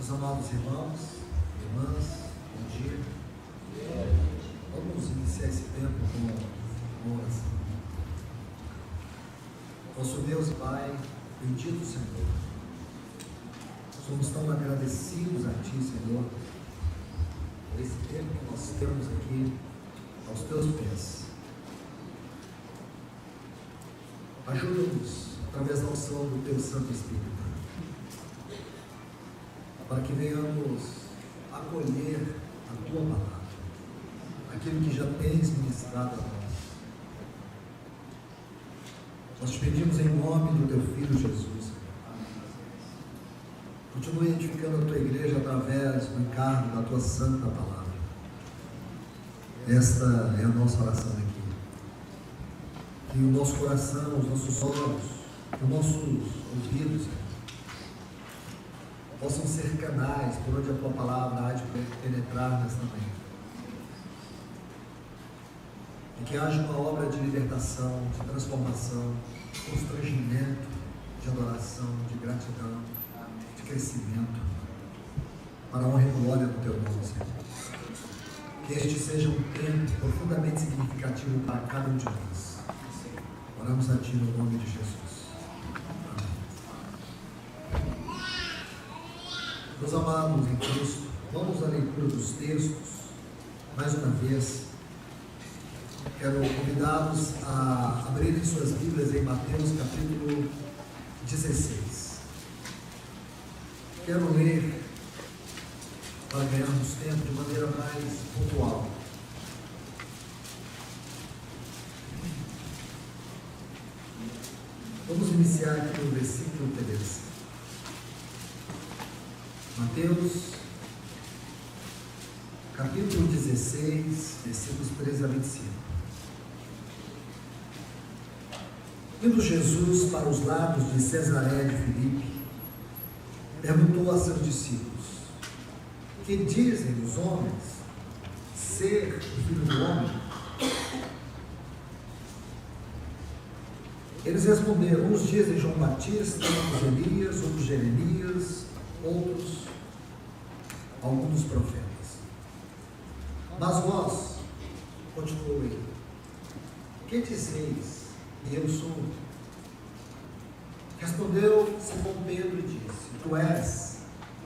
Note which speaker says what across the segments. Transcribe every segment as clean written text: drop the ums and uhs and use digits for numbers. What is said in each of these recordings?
Speaker 1: Meus amados irmãos, irmãs, bom dia. Vamos iniciar esse tempo com oração. Nosso Deus e Pai, bendito Senhor, somos tão agradecidos a Ti, Senhor, por esse tempo que nós temos aqui aos Teus pés. Ajuda-nos através da unção do Teu Santo Espírito, para que venhamos acolher a Tua palavra, aquilo que já tens ministrado a nós. Nós te pedimos em nome do Teu Filho Jesus. Continue edificando a Tua igreja através do encargo da Tua santa palavra. Esta é a nossa oração aqui. Que o nosso coração, os nossos olhos, os nossos ouvidos possam ser canais por onde a Tua palavra há de penetrar nesta manhã. E que haja uma obra de libertação, de transformação, de constrangimento, de adoração, de gratidão, de crescimento, para a honra e glória do Teu nome, Senhor. Que este seja um tempo profundamente significativo para cada um de nós. Oramos a Ti no nome de Jesus. Amém. Meus amados em Cristo, vamos à leitura dos textos. Mais uma vez, quero convidá-los a abrirem suas Bíblias em Mateus capítulo 16. Quero ler para ganharmos tempo de maneira mais pontual. Vamos iniciar aqui no versículo 13. Mateus, capítulo 16, versículos 13 a 25. Indo Jesus para os lados de Cesareia de Filipe, perguntou a seus discípulos: que dizem os homens ser o Filho do Homem? Eles responderam: uns dizem João Batista, outros Elias, outros Jeremias, outros alguns dos profetas. Mas vós, continuou ele, que dizeis que eu sou? Respondeu Simão Pedro e disse: tu és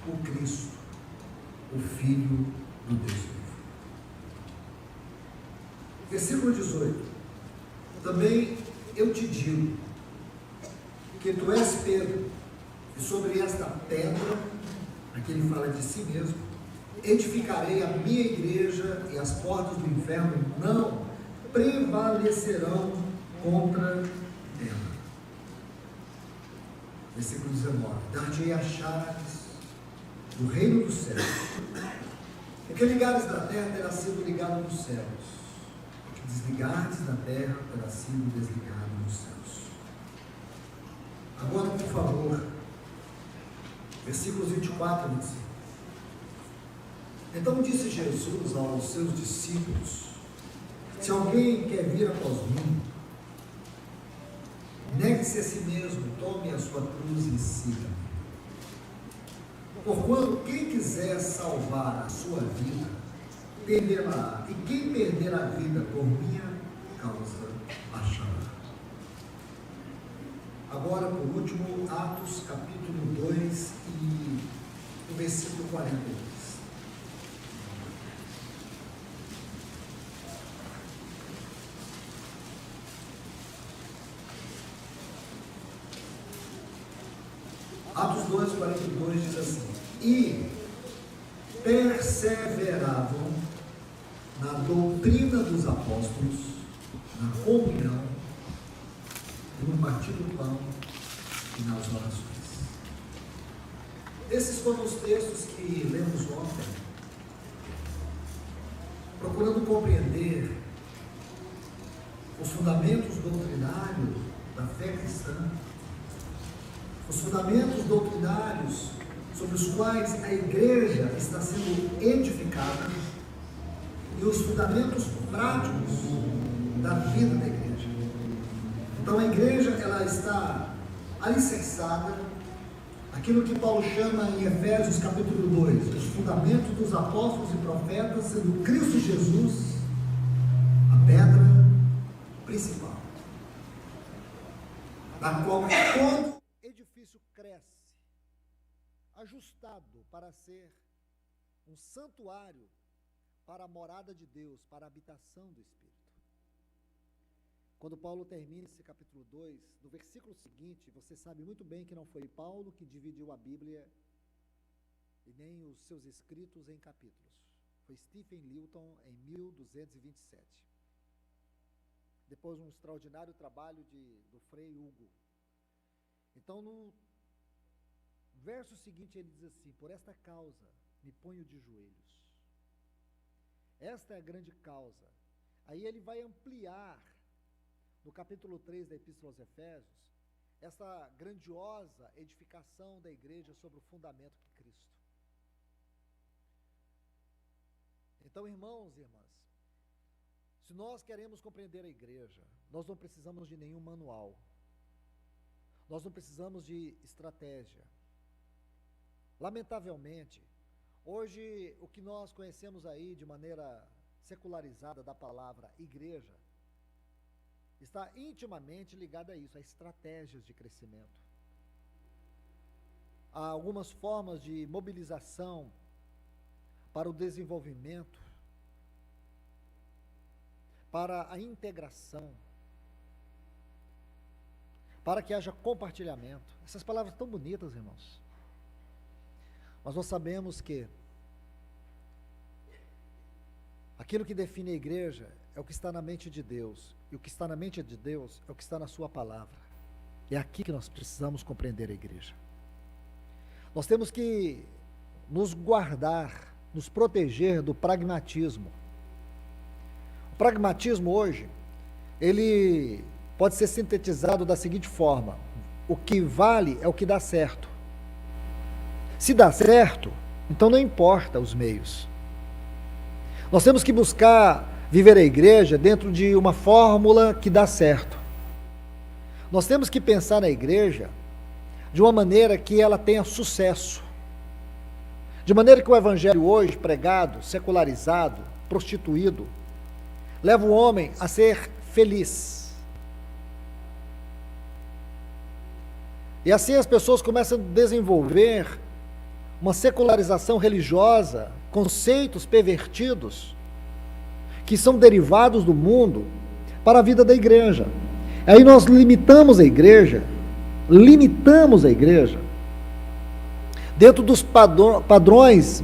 Speaker 1: o Cristo, o Filho do Deus vivo. Versículo 18. Também eu te digo que tu és Pedro, e sobre esta pedra, aqui ele fala de si mesmo, edificarei a minha igreja, e as portas do inferno não prevalecerão contra ela. Versículo 19. Dar-te-ei as chaves do reino dos céus. O que ligares na terra terá sido ligado nos céus. O que desligares na terra terá sido desligado nos céus. Agora, por favor, versículos 24 e 25. Então disse Jesus aos seus discípulos: se alguém quer vir após mim, negue-se a si mesmo, tome a sua cruz e siga-me. Porquanto quem quiser salvar a sua vida, perderá, e quem perder a vida por minha causa, achará. Agora, por último, Atos capítulo 2 e o versículo 42. Atos 2, 42 diz assim: e perseveravam na doutrina dos apóstolos, na comunhão, no partir do pão e nas orações. Esses foram os textos que lemos ontem, procurando compreender os fundamentos doutrinários da fé cristã, os fundamentos doutrinários sobre os quais a igreja está sendo edificada e os fundamentos práticos da vida da igreja. Então a igreja, ela está alicerçada aquilo que Paulo chama em Efésios capítulo 2, os fundamentos dos apóstolos e profetas, sendo Cristo Jesus a pedra principal, na qual todo edifício cresce, ajustado para ser um santuário para a morada de Deus, para a habitação do Espírito. Quando Paulo termina esse capítulo 2, no versículo seguinte, você sabe muito bem que não foi Paulo que dividiu a Bíblia e nem os seus escritos em capítulos. Foi Stephen Newton em 1227. Depois um extraordinário trabalho do Frei Hugo. Então, no verso seguinte, ele diz assim: por esta causa me ponho de joelhos. Esta é a grande causa. Aí ele vai ampliar, no capítulo 3 da Epístola aos Efésios, essa grandiosa edificação da igreja sobre o fundamento de Cristo. Então, irmãos e irmãs, se nós queremos compreender a igreja, nós não precisamos de nenhum manual. Nós não precisamos de estratégia. Lamentavelmente, hoje o que nós conhecemos aí de maneira secularizada da palavra igreja está intimamente ligado a isso, a estratégias de crescimento. Há algumas formas de mobilização para o desenvolvimento, para a integração, para que haja compartilhamento. Essas palavras tão bonitas, irmãos. Mas nós sabemos que aquilo que define a igreja é o que está na mente de Deus. E o que está na mente de Deus é o que está na sua palavra. É aqui que nós precisamos compreender a igreja. Nós temos que nos guardar, nos proteger do pragmatismo. O pragmatismo hoje, ele pode ser sintetizado da seguinte forma: o que vale é o que dá certo. Se dá certo, então não importa os meios. Nós temos que buscar viver a igreja dentro de uma fórmula que dá certo. Nós temos que pensar na igreja de uma maneira que ela tenha sucesso. De maneira que o evangelho hoje pregado, secularizado, prostituído, leva o homem a ser feliz. E assim as pessoas começam a desenvolver uma secularização religiosa, conceitos pervertidos, que são derivados do mundo para a vida da igreja. Aí nós limitamos a igreja dentro dos padrões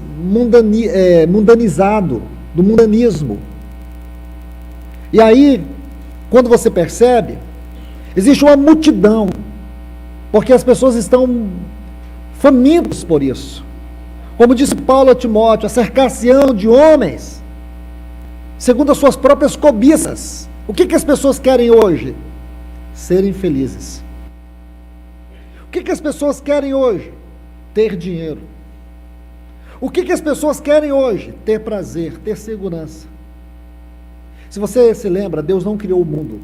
Speaker 1: mundanizados, do mundanismo. E aí, quando você percebe, existe uma multidão, porque as pessoas estão famintas por isso. Como disse Paulo a Timóteo, acercar-se-ão de homens segundo as suas próprias cobiças. O que as pessoas querem hoje? Serem felizes. O que as pessoas querem hoje? Ter dinheiro. O que as pessoas querem hoje? Ter prazer, ter segurança. Se você se lembra, Deus não criou o mundo.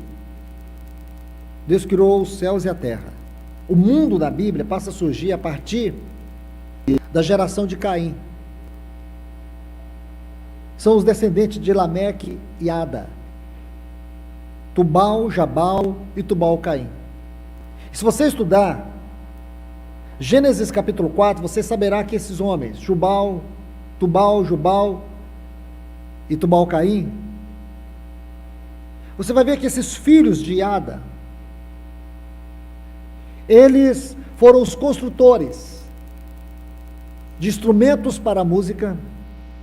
Speaker 1: Deus criou os céus e a terra. O mundo da Bíblia passa a surgir a partir da geração de Caim. São os descendentes de Lameque e Ada. Tubal, Jabal e Tubal-Caim. E se você estudar Gênesis capítulo 4, você saberá que esses homens, Jubal, Jubal e Tubal-Caim, você vai ver que esses filhos de Ada, eles foram os construtores de instrumentos para a música,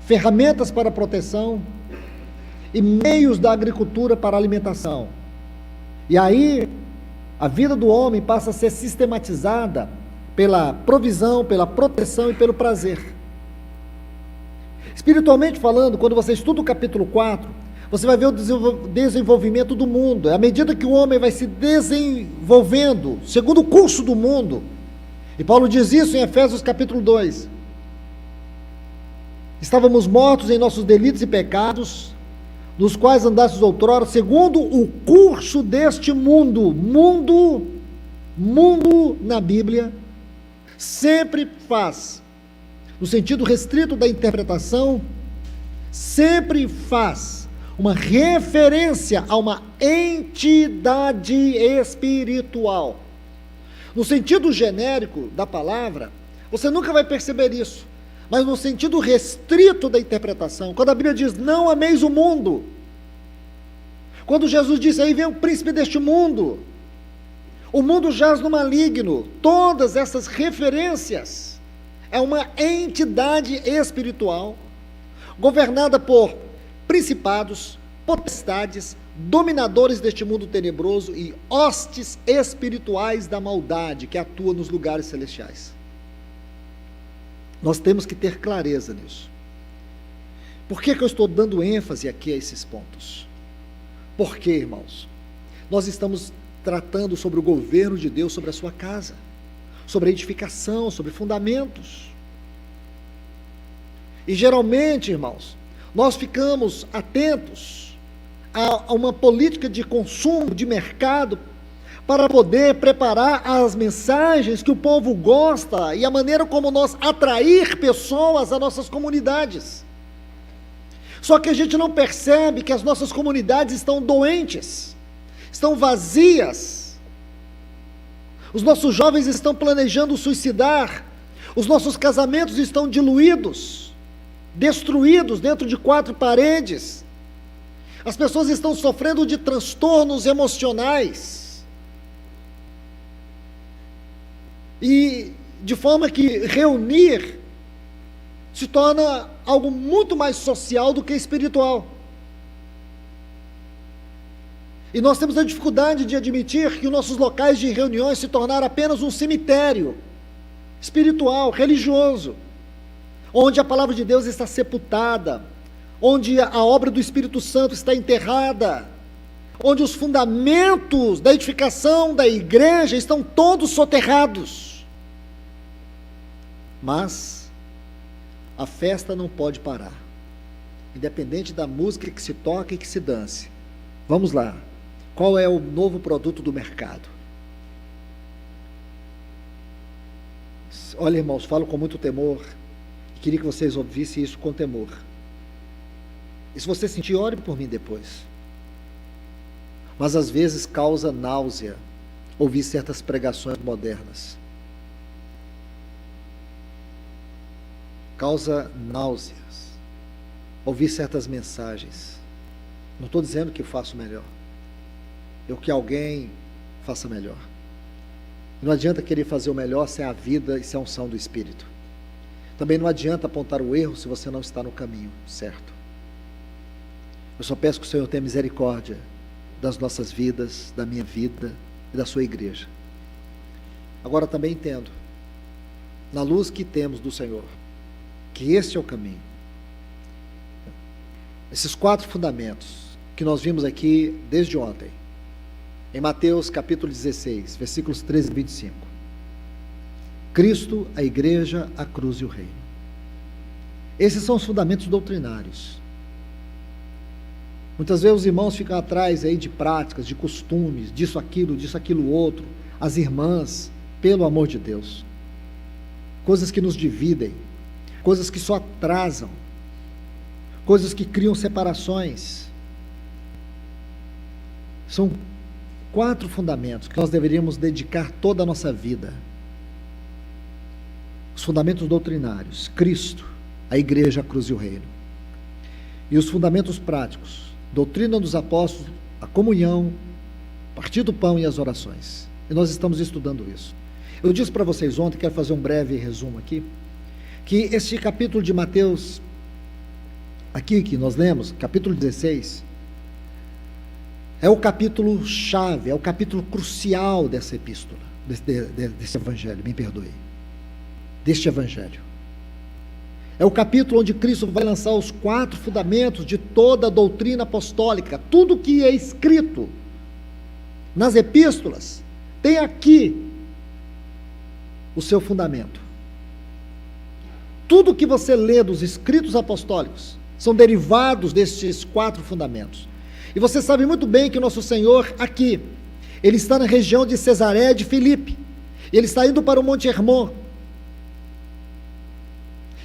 Speaker 1: ferramentas para a proteção e meios da agricultura para a alimentação. E aí, a vida do homem passa a ser sistematizada pela provisão, pela proteção e pelo prazer. Espiritualmente falando, quando você estuda o capítulo 4, você vai ver o desenvolvimento do mundo. À medida que o homem vai se desenvolvendo, segundo o curso do mundo, e Paulo diz isso em Efésios capítulo 2, estávamos mortos em nossos delitos e pecados, nos quais andastes outrora, segundo o curso deste mundo. Mundo na Bíblia
Speaker 2: sempre faz, no sentido restrito da interpretação, sempre faz uma referência a uma entidade espiritual. No sentido genérico da palavra, você nunca vai perceber isso, mas no sentido restrito da interpretação, quando a Bíblia diz, não ameis o mundo, quando Jesus disse, aí vem o príncipe deste mundo, o mundo jaz no maligno, todas essas referências, é uma entidade espiritual, governada por principados, potestades, dominadores deste mundo tenebroso e hostes espirituais da maldade que atuam nos lugares celestiais. Nós temos que ter clareza nisso. Por que eu estou dando ênfase aqui a esses pontos? Porque, irmãos, nós estamos tratando sobre o governo de Deus sobre a sua casa, sobre a edificação, sobre fundamentos. E geralmente, irmãos, nós ficamos atentos a uma política de consumo, de mercado, para poder preparar as mensagens que o povo gosta e a maneira como nós atrair pessoas às nossas comunidades. Só que a gente não percebe que as nossas comunidades estão doentes, estão vazias. Os nossos jovens estão planejando suicidar, os nossos casamentos estão diluídos, destruídos dentro de 4 paredes. As pessoas estão sofrendo de transtornos emocionais. E de forma que reunir se torna algo muito mais social do que espiritual. E nós temos a dificuldade de admitir que os nossos locais de reuniões se tornaram apenas um cemitério espiritual, religioso, onde a palavra de Deus está sepultada, onde a obra do Espírito Santo está enterrada, onde os fundamentos da edificação da igreja estão todos soterrados. Mas a festa não pode parar, independente da música que se toque e que se dance. Vamos lá, qual é o novo produto do mercado? Olha, irmãos, falo com muito temor, queria que vocês ouvissem isso com temor. E se você sentir, ore por mim depois. Mas às vezes causa náusea ouvir certas pregações modernas. Causa náuseas ouvir certas mensagens. Não estou dizendo que eu faço melhor, ou que alguém faça melhor. Não adianta querer fazer o melhor se é a vida e se é a unção do Espírito. Também não adianta apontar o erro se você não está no caminho certo. Eu só peço que o Senhor tenha misericórdia das nossas vidas, da minha vida e da sua igreja. Agora também entendo, na luz que temos do Senhor, que esse é o caminho. Esses 4 fundamentos que nós vimos aqui desde ontem, em Mateus capítulo 16, versículos 13 e 25. Cristo, a igreja, a cruz e o reino. Esses são os fundamentos doutrinários. Muitas vezes os irmãos ficam atrás aí de práticas, de costumes, disso, aquilo, outro. As irmãs, pelo amor de Deus. Coisas que nos dividem, coisas que só atrasam, coisas que criam separações. São 4 fundamentos que nós deveríamos dedicar toda a nossa vida. Os fundamentos doutrinários, Cristo, a igreja, a cruz e o reino. E os fundamentos práticos, doutrina dos apóstolos, a comunhão, partir do pão e as orações. E nós estamos estudando isso. Eu disse para vocês ontem, quero fazer um breve resumo aqui, que este capítulo de Mateus, aqui que nós lemos, capítulo 16, é o capítulo chave, é o capítulo crucial dessa epístola, desse evangelho, me perdoe, deste evangelho. É o capítulo onde Cristo vai lançar os 4 fundamentos de toda a doutrina apostólica. Tudo que é escrito nas epístolas tem aqui o seu fundamento. Tudo que você lê dos escritos apostólicos são derivados destes 4 fundamentos. E você sabe muito bem que o nosso Senhor aqui, Ele está na região de Cesareia de Filipe, Ele está indo para o Monte Hermon,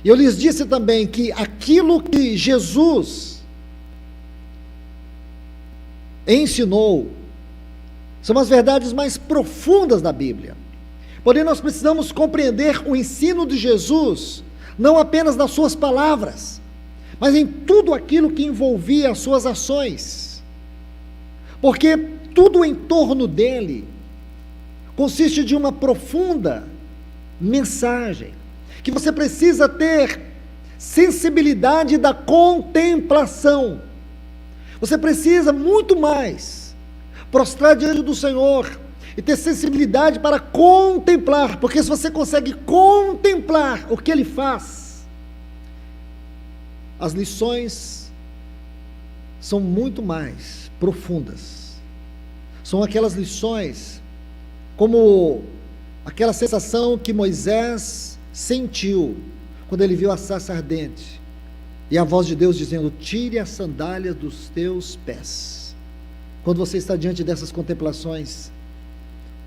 Speaker 2: E eu lhes disse também que aquilo que Jesus ensinou são as verdades mais profundas da Bíblia. Porém, nós precisamos compreender o ensino de Jesus, não apenas nas suas palavras, mas em tudo aquilo que envolvia as suas ações. Porque tudo em torno dele consiste de uma profunda mensagem, que você precisa ter sensibilidade da contemplação. Você precisa muito mais prostrar diante do Senhor e ter sensibilidade para contemplar, porque se você consegue contemplar o que Ele faz, as lições são muito mais profundas. São aquelas lições como aquela sensação que Moisés sentiu quando ele viu a sarça ardente e a voz de Deus dizendo: tire as sandálias dos teus pés. Quando você está diante dessas contemplações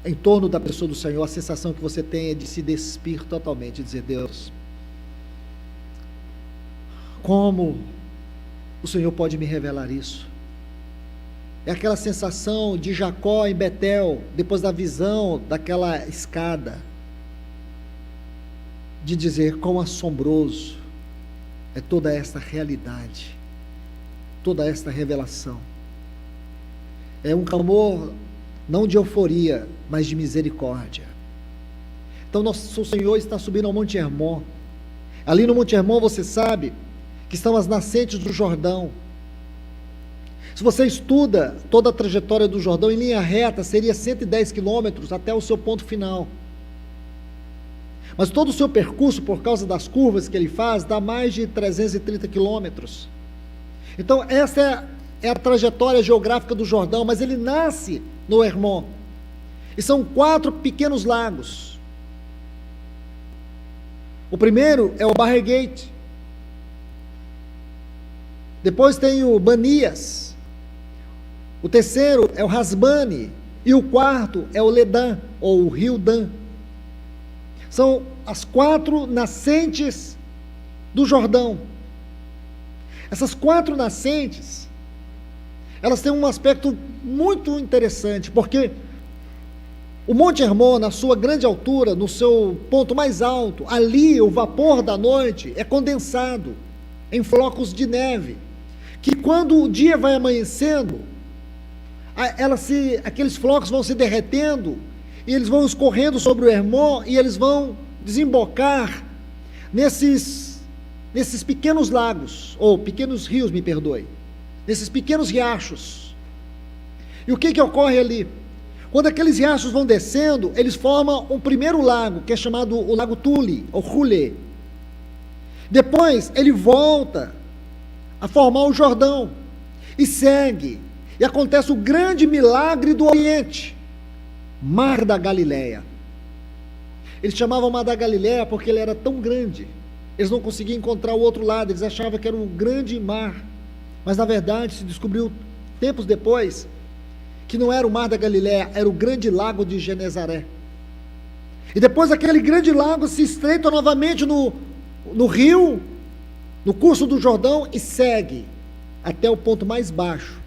Speaker 2: em torno da pessoa do Senhor, a sensação que você tem é de se despir totalmente e dizer: Deus, como o Senhor pode me revelar isso? É aquela sensação de Jacó em Betel, depois da visão daquela escada, de dizer: quão assombroso é toda esta realidade, toda esta revelação. É um clamor não de euforia, mas de misericórdia. Então nosso Senhor está subindo ao Monte Hermon. Ali no Monte Hermon, você sabe que estão as nascentes do Jordão. Se você estuda toda a trajetória do Jordão em linha reta, seria 110 quilômetros até o seu ponto final. Mas todo o seu percurso, por causa das curvas que ele faz, dá mais de 330 quilômetros. Então essa é a trajetória geográfica do Jordão, mas ele nasce no Hermon. E são 4 pequenos lagos. O primeiro é o Barregate. Depois tem o Banias. O terceiro é o Rasbane. E o quarto é o Ledã, ou o Rio Dan. São as 4 nascentes do Jordão. Essas 4 nascentes, elas têm um aspecto muito interessante, porque o Monte Hermon, na sua grande altura, no seu ponto mais alto, ali o vapor da noite é condensado em flocos de neve, que quando o dia vai amanhecendo, aqueles flocos vão se derretendo, e eles vão escorrendo sobre o Hermon, e eles vão desembocar nesses pequenos lagos, ou pequenos rios, me perdoe, nesses pequenos riachos. E o que ocorre ali? Quando aqueles riachos vão descendo, eles formam um primeiro lago, que é chamado o Lago Tule, ou Hulé. Depois, ele volta a formar o Jordão, e segue, e acontece o grande milagre do Oriente, Mar da Galileia. Eles chamavam Mar da Galileia porque ele era tão grande, eles não conseguiam encontrar o outro lado, eles achavam que era um grande mar, mas na verdade se descobriu tempos depois que não era o Mar da Galileia, era o grande lago de Genezaré. E depois aquele grande lago se estreita novamente no rio, no curso do Jordão, e segue até o ponto mais baixo,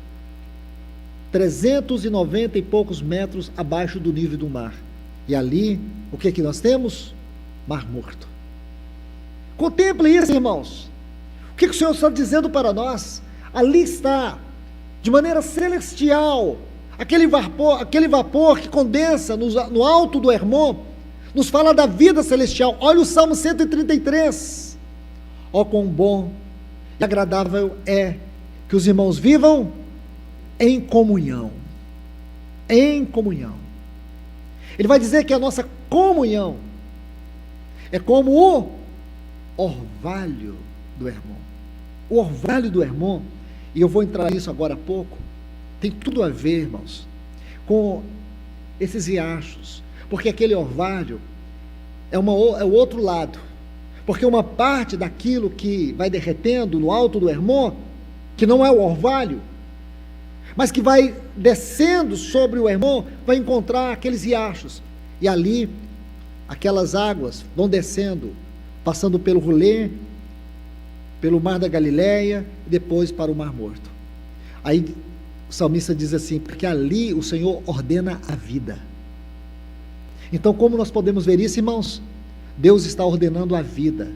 Speaker 2: 390 e poucos metros abaixo do nível do mar. E ali, o que nós temos? Mar Morto. Contemple isso, irmãos. O que o Senhor está dizendo para nós? Ali está, de maneira celestial, aquele vapor que condensa no alto do Hermon, nos fala da vida celestial. Olha o Salmo 133. Ó, quão bom e agradável é que os irmãos vivam em comunhão. Em comunhão. Ele vai dizer que a nossa comunhão é como o orvalho do Hermon. O orvalho do Hermon, e eu vou entrar nisso agora há pouco, tem tudo a ver, irmãos, com esses riachos, porque aquele orvalho é o outro lado, porque uma parte daquilo que vai derretendo no alto do Hermon, que não é o orvalho, mas que vai descendo sobre o Hermon, vai encontrar aqueles riachos, e ali, aquelas águas vão descendo passando pelo Rolê, pelo Mar da Galileia, e depois para o Mar Morto. Aí o salmista diz assim, porque ali o Senhor ordena a vida. Então, como nós podemos ver isso, irmãos? Deus está ordenando a vida,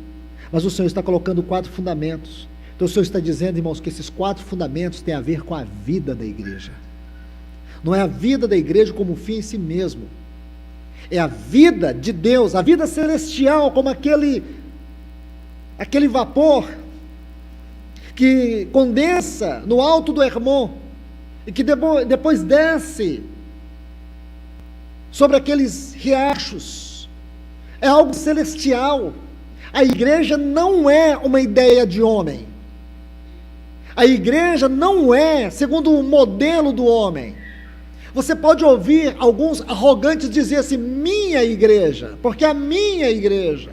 Speaker 2: mas o Senhor está colocando 4 fundamentos. Então o Senhor está dizendo, irmãos, que esses 4 fundamentos têm a ver com a vida da igreja. Não é a vida da igreja como fim em si mesmo, é a vida de Deus, a vida celestial, como aquele vapor que condensa no alto do Hermon e que depois desce sobre aqueles riachos. É algo celestial. A igreja não é uma ideia de homem. A igreja não é segundo o modelo do homem. Você pode ouvir alguns arrogantes dizer assim, minha igreja, porque a minha igreja,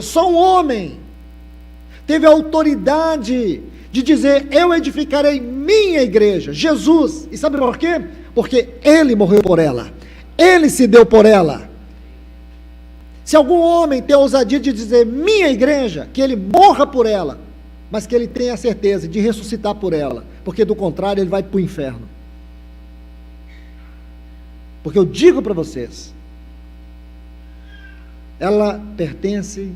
Speaker 2: só um homem teve a autoridade de dizer, eu edificarei minha igreja, Jesus. E sabe por quê? Porque Ele morreu por ela, Ele se deu por ela. Se algum homem tem a ousadia de dizer, minha igreja, que ele morra por ela, mas que ele tenha a certeza de ressuscitar por ela, porque do contrário ele vai para o inferno. Porque eu digo para vocês, ela pertence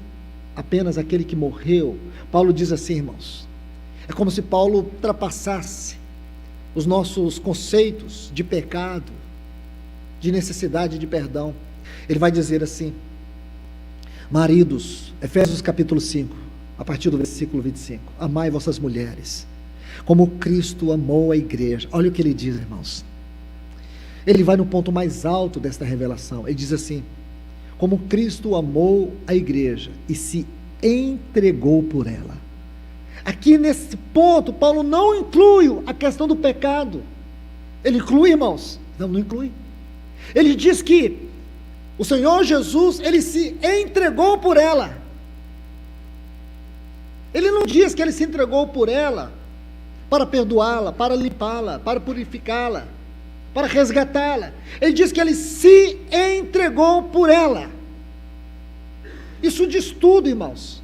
Speaker 2: apenas àquele que morreu. Paulo diz assim, irmãos, é como se Paulo ultrapassasse os nossos conceitos de pecado, de necessidade de perdão. Ele vai dizer assim, maridos, Efésios capítulo 5, a partir do versículo 25, amai vossas mulheres, como Cristo amou a igreja. Olha o que ele diz, irmãos. Ele vai no ponto mais alto desta revelação. Ele diz assim, como Cristo amou a igreja e se entregou por ela. Aqui nesse ponto, Paulo não inclui a questão do pecado. Ele inclui, irmãos? Não inclui. Ele diz que o Senhor Jesus, Ele se entregou por ela. Ele não diz que Ele se entregou por ela para perdoá-la, para limpá-la, para purificá-la, para resgatá-la. Ele diz que Ele se entregou por ela. Isso diz tudo, irmãos.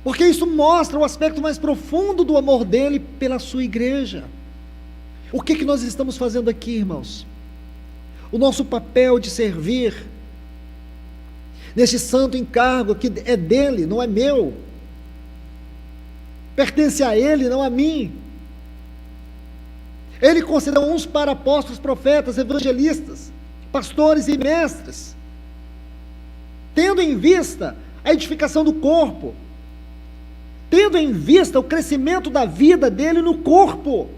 Speaker 2: Porque isso mostra o aspecto mais profundo do amor dele pela sua igreja. O que nós estamos fazendo aqui, irmãos? O nosso papel de servir nesse santo encargo que é dele, não é meu. Pertence a ele, não a mim. Ele concedeu uns para apóstolos, profetas, evangelistas, pastores e mestres, tendo em vista a edificação do corpo, tendo em vista o crescimento da vida dele no corpo,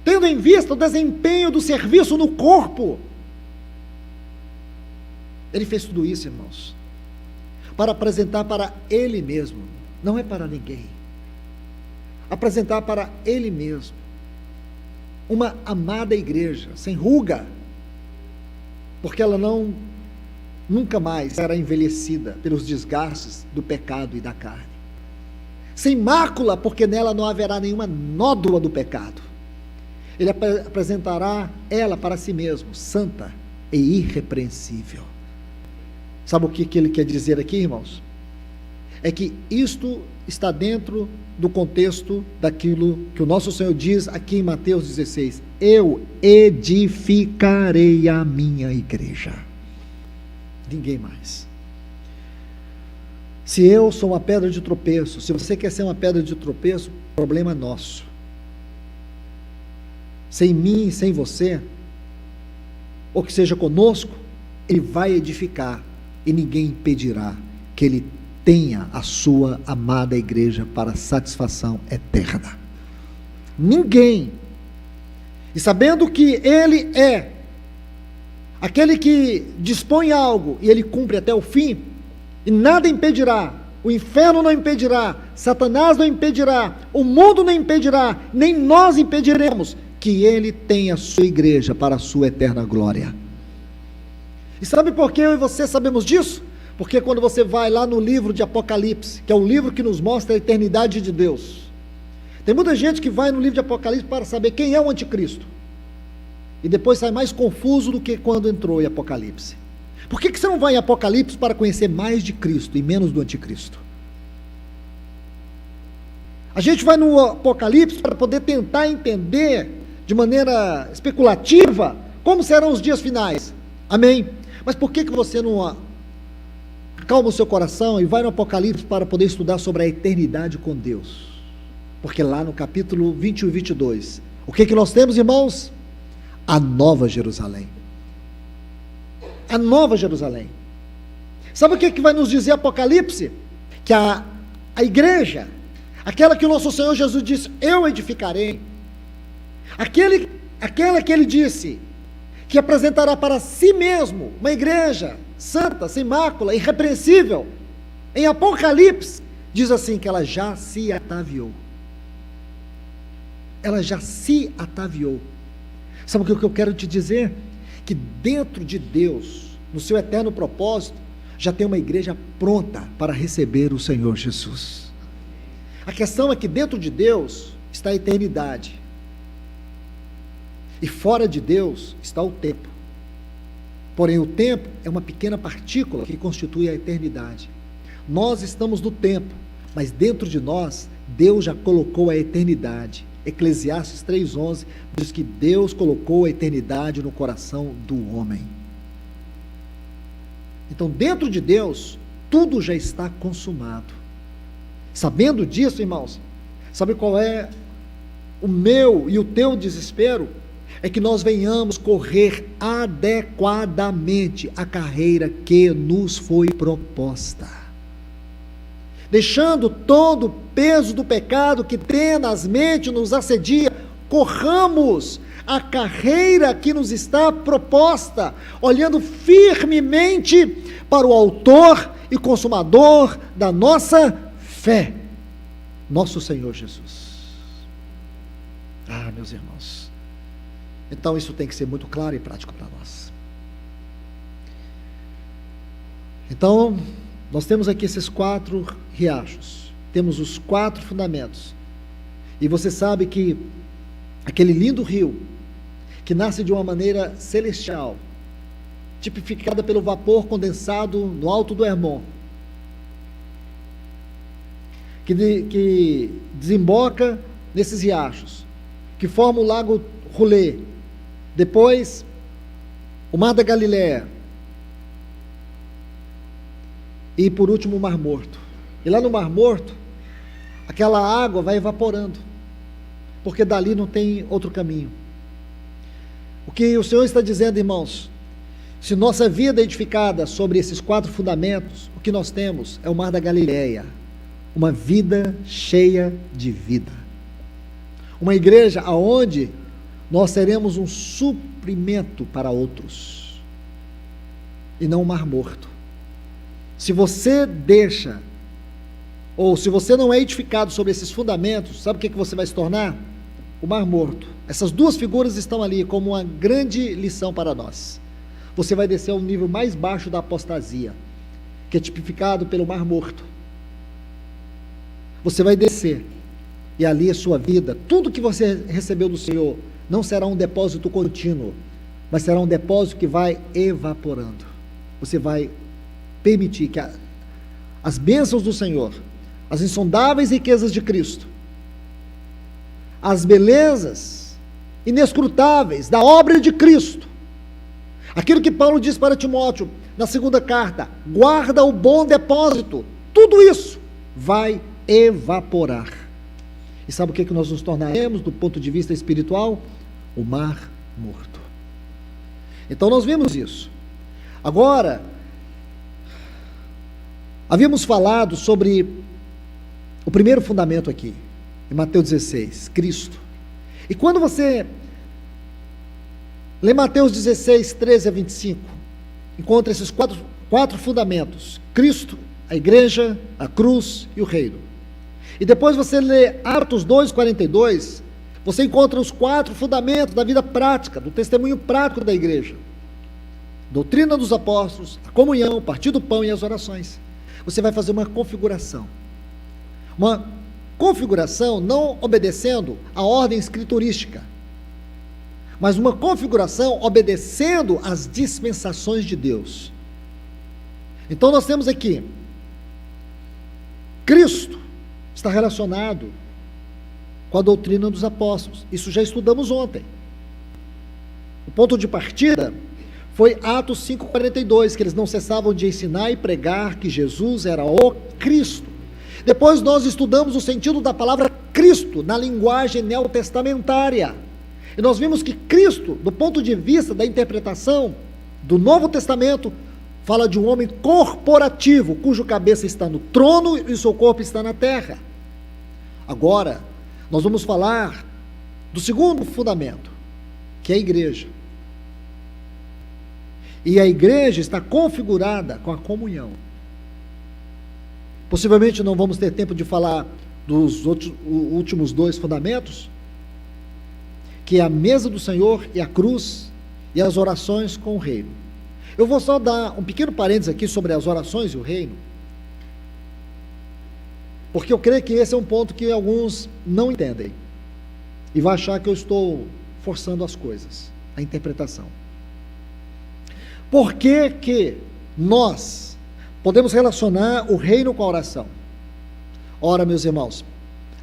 Speaker 2: tendo em vista o desempenho do serviço no corpo. Ele fez tudo isso, irmãos, para apresentar para ele mesmo, não é para ninguém, apresentar para ele mesmo uma amada igreja, sem ruga, porque ela nunca mais será envelhecida pelos desgastes do pecado e da carne, sem mácula, porque nela não haverá nenhuma nódoa do pecado. Ele apresentará ela para si mesmo, santa e irrepreensível. Sabe o que ele quer dizer aqui, irmãos? É que isto está dentro do contexto daquilo que o nosso Senhor diz aqui em Mateus 16, eu edificarei a minha igreja, ninguém mais. Se eu sou uma pedra de tropeço, se você quer ser uma pedra de tropeço, problema nosso. Sem mim e sem você, ou que seja conosco, ele vai edificar e ninguém impedirá que ele tenha a sua amada igreja para satisfação eterna. Ninguém. E sabendo que ele é aquele que dispõe algo e ele cumpre até o fim, e nada impedirá, o inferno não impedirá, Satanás não impedirá, o mundo não impedirá, nem nós impediremos que ele tenha a sua igreja para a sua eterna glória. E sabe por que eu e você sabemos disso? Porque quando você vai lá no livro de Apocalipse, que é o livro que nos mostra a eternidade de Deus, tem muita gente que vai no livro de Apocalipse para saber quem é o anticristo, e depois sai mais confuso do que quando entrou em Apocalipse, Por que você não vai em Apocalipse para conhecer mais de Cristo e menos do anticristo? A gente vai no Apocalipse para poder tentar entender de maneira especulativa como serão os dias finais. Amém? Mas por que você não acalma o seu coração e vai no Apocalipse para poder estudar sobre a eternidade com Deus? Porque lá no capítulo 21 e 22, o que nós temos, irmãos? A Nova Jerusalém. A Nova Jerusalém. Sabe o que vai nos dizer Apocalipse? Que a igreja, aquela que o nosso Senhor Jesus disse, eu edificarei, aquela que ele disse, que apresentará para si mesmo uma igreja santa, sem mácula, irrepreensível, em Apocalipse, diz assim, que ela já se ataviou. Ela já se ataviou. Sabe o que eu quero te dizer? Que dentro de Deus, no seu eterno propósito, já tem uma igreja pronta para receber o Senhor Jesus. A questão é que dentro de Deus está a eternidade. E fora de Deus está o tempo. Porém, o tempo é uma pequena partícula que constitui a eternidade. Nós estamos no tempo, mas dentro de nós, Deus já colocou a eternidade. Eclesiastes 3:11 diz que Deus colocou a eternidade no coração do homem. Então, dentro de Deus, tudo já está consumado. Sabendo disso, irmãos, sabe qual é o meu e o teu desespero? É que nós venhamos correr adequadamente a carreira que nos foi proposta, deixando todo o peso do pecado que tenazmente nos assedia. Corramos a carreira que nos está proposta, olhando firmemente para o autor e consumador da nossa fé, nosso Senhor Jesus. Ah, meus irmãos, então isso tem que ser muito claro e prático para nós. Então, nós temos aqui esses 4 riachos, temos os 4 fundamentos, e você sabe que aquele lindo rio, que nasce de uma maneira celestial, tipificada pelo vapor condensado no alto do Hermon, que desemboca nesses riachos, que forma o lago Rolê, depois o Mar da Galileia, e por último o Mar Morto. E lá no Mar Morto, aquela água vai evaporando, porque dali não tem outro caminho. O que o Senhor está dizendo, irmãos, se nossa vida é edificada sobre esses 4 fundamentos, o que nós temos é o Mar da Galileia, uma vida cheia de vida, uma igreja aonde nós seremos um suprimento para outros, e não um mar morto. Se você deixa, ou se você não é edificado sobre esses fundamentos, sabe o que você vai se tornar? O mar morto. Essas 2 figuras estão ali como uma grande lição para nós. Você vai descer ao nível mais baixo da apostasia, que é tipificado pelo mar morto. Você vai descer, e ali a sua vida, tudo que você recebeu do Senhor, não será um depósito contínuo, mas será um depósito que vai evaporando. Você vai permitir que as bênçãos do Senhor, as insondáveis riquezas de Cristo, as belezas inescrutáveis da obra de Cristo, aquilo que Paulo diz para Timóteo na 2ª carta, guarda o bom depósito, tudo isso vai evaporar. E sabe o que nós nos tornaremos do ponto de vista espiritual? O mar morto. Então nós vimos isso. Agora, havíamos falado sobre o primeiro fundamento aqui, em Mateus 16, Cristo. E quando você lê Mateus 16, 13 a 25, encontra esses quatro fundamentos: Cristo, a igreja, a cruz e o reino. E depois você lê Atos 2, 42, você encontra os 4 fundamentos da vida prática, do testemunho prático da igreja: doutrina dos apóstolos, a comunhão, o partir do pão e as orações. Você vai fazer uma configuração não obedecendo a ordem escriturística, mas uma configuração obedecendo às dispensações de Deus. Então nós temos aqui, Cristo está relacionado com a doutrina dos apóstolos. Isso já estudamos ontem. O ponto de partida foi Atos 5,42, que eles não cessavam de ensinar e pregar que Jesus era o Cristo. Depois nós estudamos o sentido da palavra Cristo na linguagem neotestamentária. E nós vimos que Cristo, do ponto de vista da interpretação do Novo Testamento, fala de um homem corporativo, cujo cabeça está no trono e seu corpo está na terra. Agora, nós vamos falar do segundo fundamento, que é a igreja. E a igreja está configurada com a comunhão. Possivelmente não vamos ter tempo de falar dos últimos dois fundamentos, que é a mesa do Senhor e a cruz e as orações com o reino. Eu vou só dar um pequeno parênteses aqui sobre as orações e o reino, porque eu creio que esse é um ponto que alguns não entendem e vão achar que eu estou forçando as coisas, a interpretação. Por que que nós podemos relacionar o reino com a oração? Ora, meus irmãos,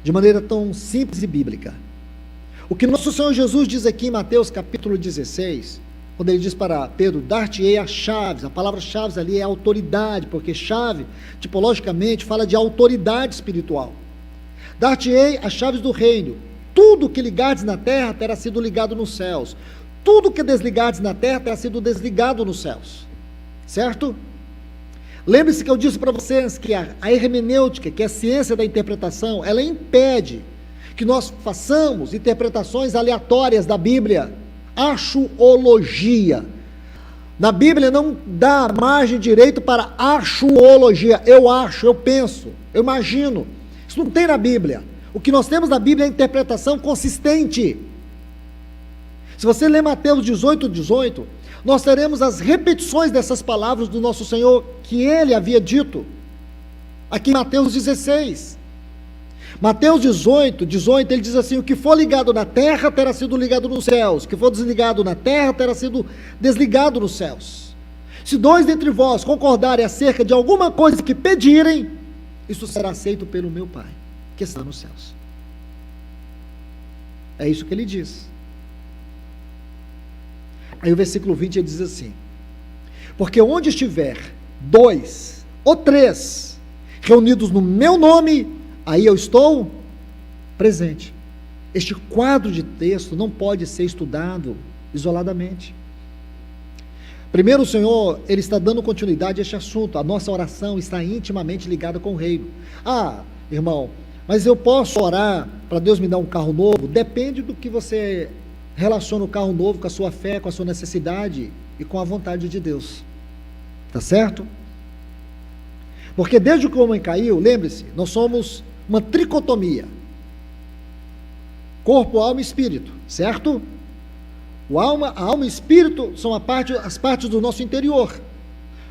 Speaker 2: de maneira tão simples e bíblica. O que nosso Senhor Jesus diz aqui em Mateus capítulo 16, quando ele diz para Pedro, dar-te-ei as chaves, a palavra chaves ali é autoridade, porque chave, tipologicamente, fala de autoridade espiritual. Dar-te-ei as chaves do reino, tudo que ligares na terra terá sido ligado nos céus, tudo que desligares na terra terá sido desligado nos céus, certo? Lembre-se que eu disse para vocês que a hermenêutica, que é a ciência da interpretação, ela impede que nós façamos interpretações aleatórias da Bíblia, achuologia. Na Bíblia não dá margem direito para achuologia, eu acho, eu penso, eu imagino, isso não tem na Bíblia. O que nós temos na Bíblia é a interpretação consistente. Se você ler Mateus 18, nós teremos as repetições dessas palavras do nosso Senhor, que Ele havia dito, aqui em Mateus 16. Mateus 18, ele diz assim, o que for ligado na terra terá sido ligado nos céus, o que for desligado na terra terá sido desligado nos céus. Se dois dentre vós concordarem acerca de alguma coisa que pedirem, isso será aceito pelo meu Pai, que está nos céus. É isso que ele diz. Aí o versículo 20 ele diz assim, porque onde estiver 2 ou 3 reunidos no meu nome, aí eu estou presente. Este quadro de texto não pode ser estudado isoladamente. Primeiro, o Senhor, Ele está dando continuidade a este assunto. A nossa oração está intimamente ligada com o reino. Ah, irmão, mas eu posso orar para Deus me dar um carro novo? Depende do que você relaciona o carro novo com a sua fé, com a sua necessidade e com a vontade de Deus. Tá certo? Porque desde que o homem caiu, lembre-se, nós somos uma tricotomia. Corpo, alma e espírito, certo? A alma e o espírito são as partes do nosso interior.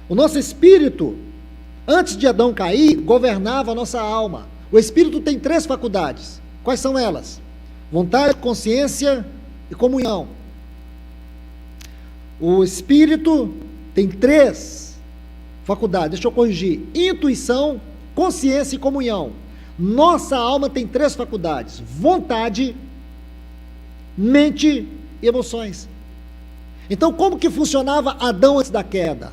Speaker 2: O nosso espírito, antes de Adão cair, governava a nossa alma. O espírito tem 3 faculdades. Quais são elas? Vontade, consciência e comunhão. O espírito tem 3 faculdades, deixa eu corrigir, intuição, consciência e comunhão. Nossa alma tem 3 faculdades, vontade, mente e emoções. Então como que funcionava Adão antes da queda?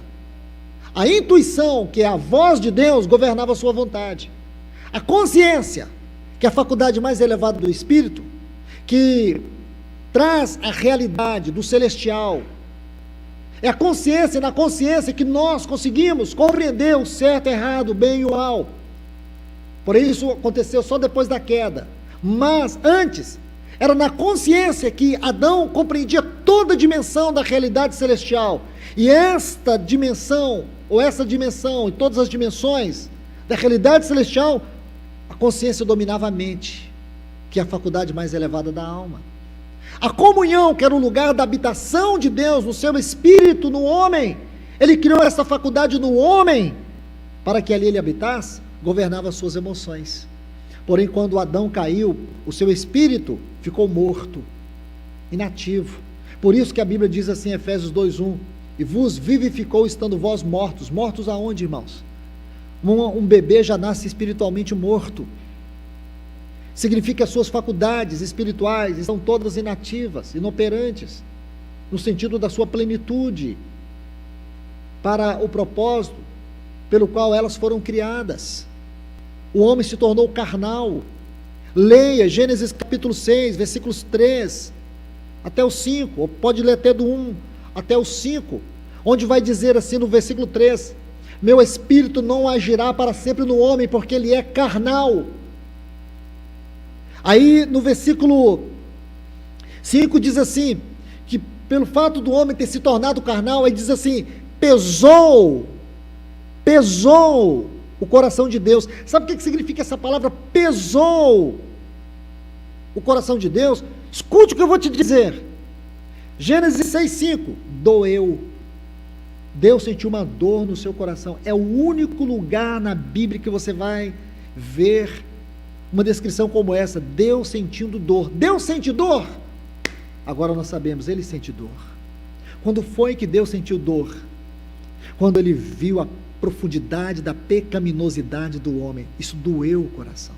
Speaker 2: A intuição, que é a voz de Deus, governava a sua vontade. A consciência, que é a faculdade mais elevada do espírito, que traz a realidade do celestial. É a consciência, na consciência que nós conseguimos compreender o certo, errado, o bem e o mal. Porém, isso aconteceu só depois da queda. Mas antes, era na consciência que Adão compreendia toda a dimensão da realidade celestial. E esta dimensão, ou essa dimensão, e todas as dimensões da realidade celestial, a consciência dominava a mente, que é a faculdade mais elevada da alma. A comunhão, que era o lugar da habitação de Deus, no seu espírito, no homem, Ele criou essa faculdade no homem, para que ali ele habitasse, governava as suas emoções. Porém, quando Adão caiu, o seu espírito ficou morto, inativo. Por isso que a Bíblia diz assim, em Efésios 2:1, e vos vivificou estando vós mortos. Mortos aonde, irmãos? Um bebê já nasce espiritualmente morto. Significa que as suas faculdades espirituais estão todas inativas, inoperantes, no sentido da sua plenitude, para o propósito pelo qual elas foram criadas. O homem se tornou carnal. Leia Gênesis capítulo 6, versículos 3 até o 5, ou pode ler até do 1 até o 5, onde vai dizer assim no versículo 3: meu espírito não agirá para sempre no homem, porque ele é carnal. Aí no versículo 5 diz assim, que pelo fato do homem ter se tornado carnal, ele diz assim, pesou o coração de Deus. Sabe o que significa essa palavra? Pesou o coração de Deus. Escute o que eu vou te dizer. Gênesis 6,5, doeu. Deus sentiu uma dor no seu coração. É o único lugar na Bíblia que você vai ver uma descrição como essa, Deus sentindo dor. Deus sente dor? Agora nós sabemos, Ele sente dor. Quando foi que Deus sentiu dor? Quando Ele viu a profundidade da pecaminosidade do homem. Isso doeu o coração.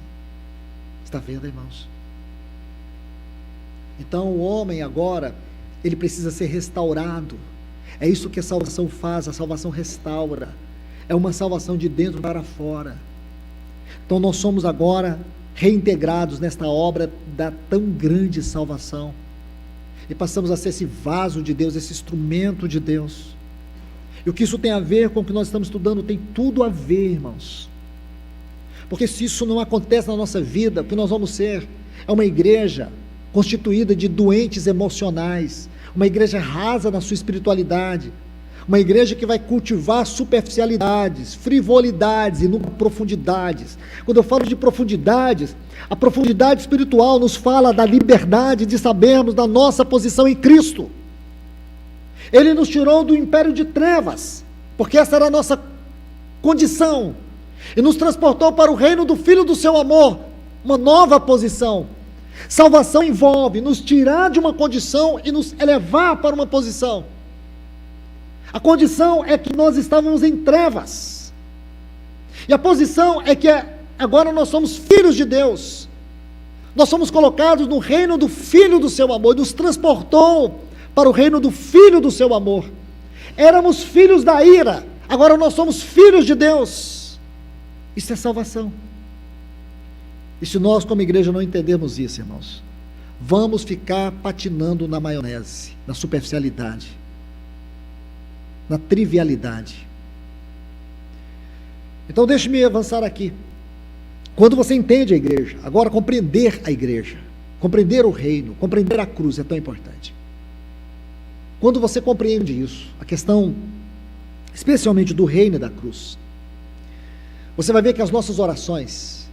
Speaker 2: Está vendo, irmãos? Então o homem agora, ele precisa ser restaurado. É isso que a salvação faz, a salvação restaura. É uma salvação de dentro para fora. Então nós somos agora reintegrados nesta obra da tão grande salvação. E passamos a ser esse vaso de Deus, esse instrumento de Deus. E o que isso tem a ver com o que nós estamos estudando? Tem tudo a ver, irmãos. Porque se isso não acontece na nossa vida, o que nós vamos ser é uma igreja constituída de doentes emocionais, uma igreja rasa na sua espiritualidade, uma igreja que vai cultivar superficialidades, frivolidades e nunca profundidades. Quando eu falo de profundidades, a profundidade espiritual nos fala da liberdade de sabermos da nossa posição em Cristo. Ele nos tirou do império de trevas, porque essa era a nossa condição, e nos transportou para o reino do Filho do seu amor, uma nova posição. Salvação envolve nos tirar de uma condição e nos elevar para uma posição. A condição é que nós estávamos em trevas, e a posição é que agora nós somos filhos de Deus, nós somos colocados no reino do Filho do seu amor, nos transportou para o reino do Filho do seu amor. Éramos filhos da ira, agora nós somos filhos de Deus. Isso é salvação. E se nós como igreja não entendermos isso, irmãos, vamos ficar patinando na maionese, na superficialidade, na trivialidade. Então deixe-me avançar aqui. Quando você entende a igreja, agora compreender a igreja, compreender o reino, compreender a cruz é tão importante. Quando você compreende isso, a questão especialmente do reino e da cruz, você vai ver que as nossas orações,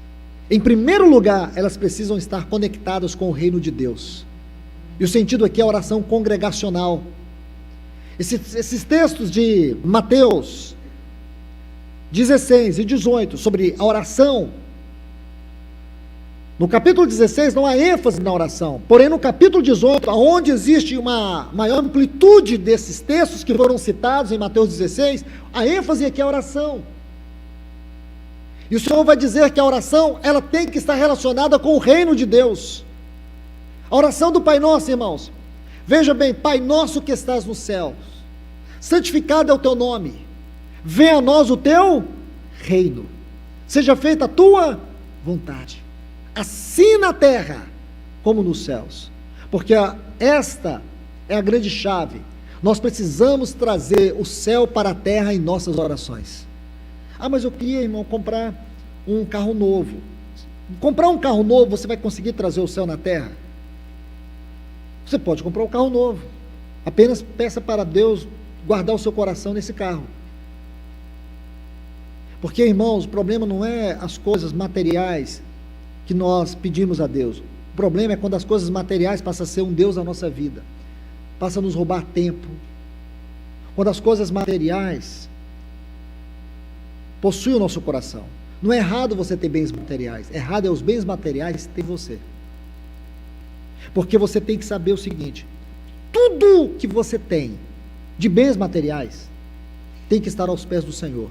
Speaker 2: em primeiro lugar, elas precisam estar conectadas com o reino de Deus. E o sentido aqui é a oração congregacional. Esses textos de Mateus 16 e 18 sobre a oração, no capítulo 16 não há ênfase na oração, porém no capítulo 18, onde existe uma maior amplitude desses textos que foram citados em Mateus 16, a ênfase aqui é a oração. E o Senhor vai dizer que a oração, ela tem que estar relacionada com o reino de Deus. A oração do Pai Nosso, irmãos, veja bem, Pai Nosso que estás nos céus, santificado é o teu nome, venha a nós o teu reino, seja feita a tua vontade, assim na terra como nos céus, porque esta é a grande chave. Nós precisamos trazer o céu para a terra em nossas orações. Ah, mas eu queria, irmão, comprar um carro novo. Comprar um carro novo, você vai conseguir trazer o céu na terra? Você pode comprar um carro novo, apenas peça para Deus guardar o seu coração nesse carro. Porque, irmãos, o problema não é as coisas materiais que nós pedimos a Deus. O problema é quando as coisas materiais passam a ser um Deus na nossa vida, passa a nos roubar tempo. Quando as coisas materiais possuem o nosso coração. Não é errado você ter bens materiais, errado é os bens materiais ter você. Porque você tem que saber o seguinte: tudo que você tem de bens materiais, tem que estar aos pés do Senhor,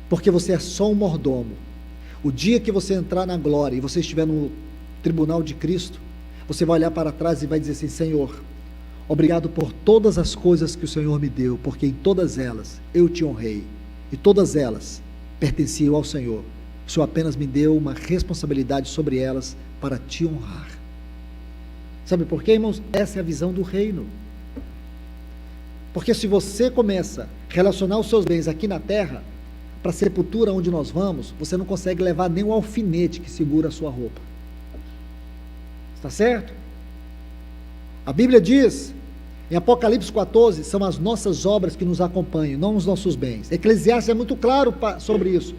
Speaker 2: porque você é só um mordomo. O dia que você entrar na glória e você estiver no tribunal de Cristo, você vai olhar para trás e vai dizer assim: Senhor, obrigado por todas as coisas que o Senhor me deu, porque em todas elas eu te honrei, e todas elas pertenciam ao Senhor. O Senhor apenas me deu uma responsabilidade sobre elas para te honrar. Sabe por quê, irmãos? Essa é a visão do reino. Porque se você começa a relacionar os seus bens aqui na terra, para a sepultura onde nós vamos, você não consegue levar nem o alfinete que segura a sua roupa. Está certo? A Bíblia diz, em Apocalipse 14, são as nossas obras que nos acompanham, não os nossos bens. Eclesiastes é muito claro sobre isso.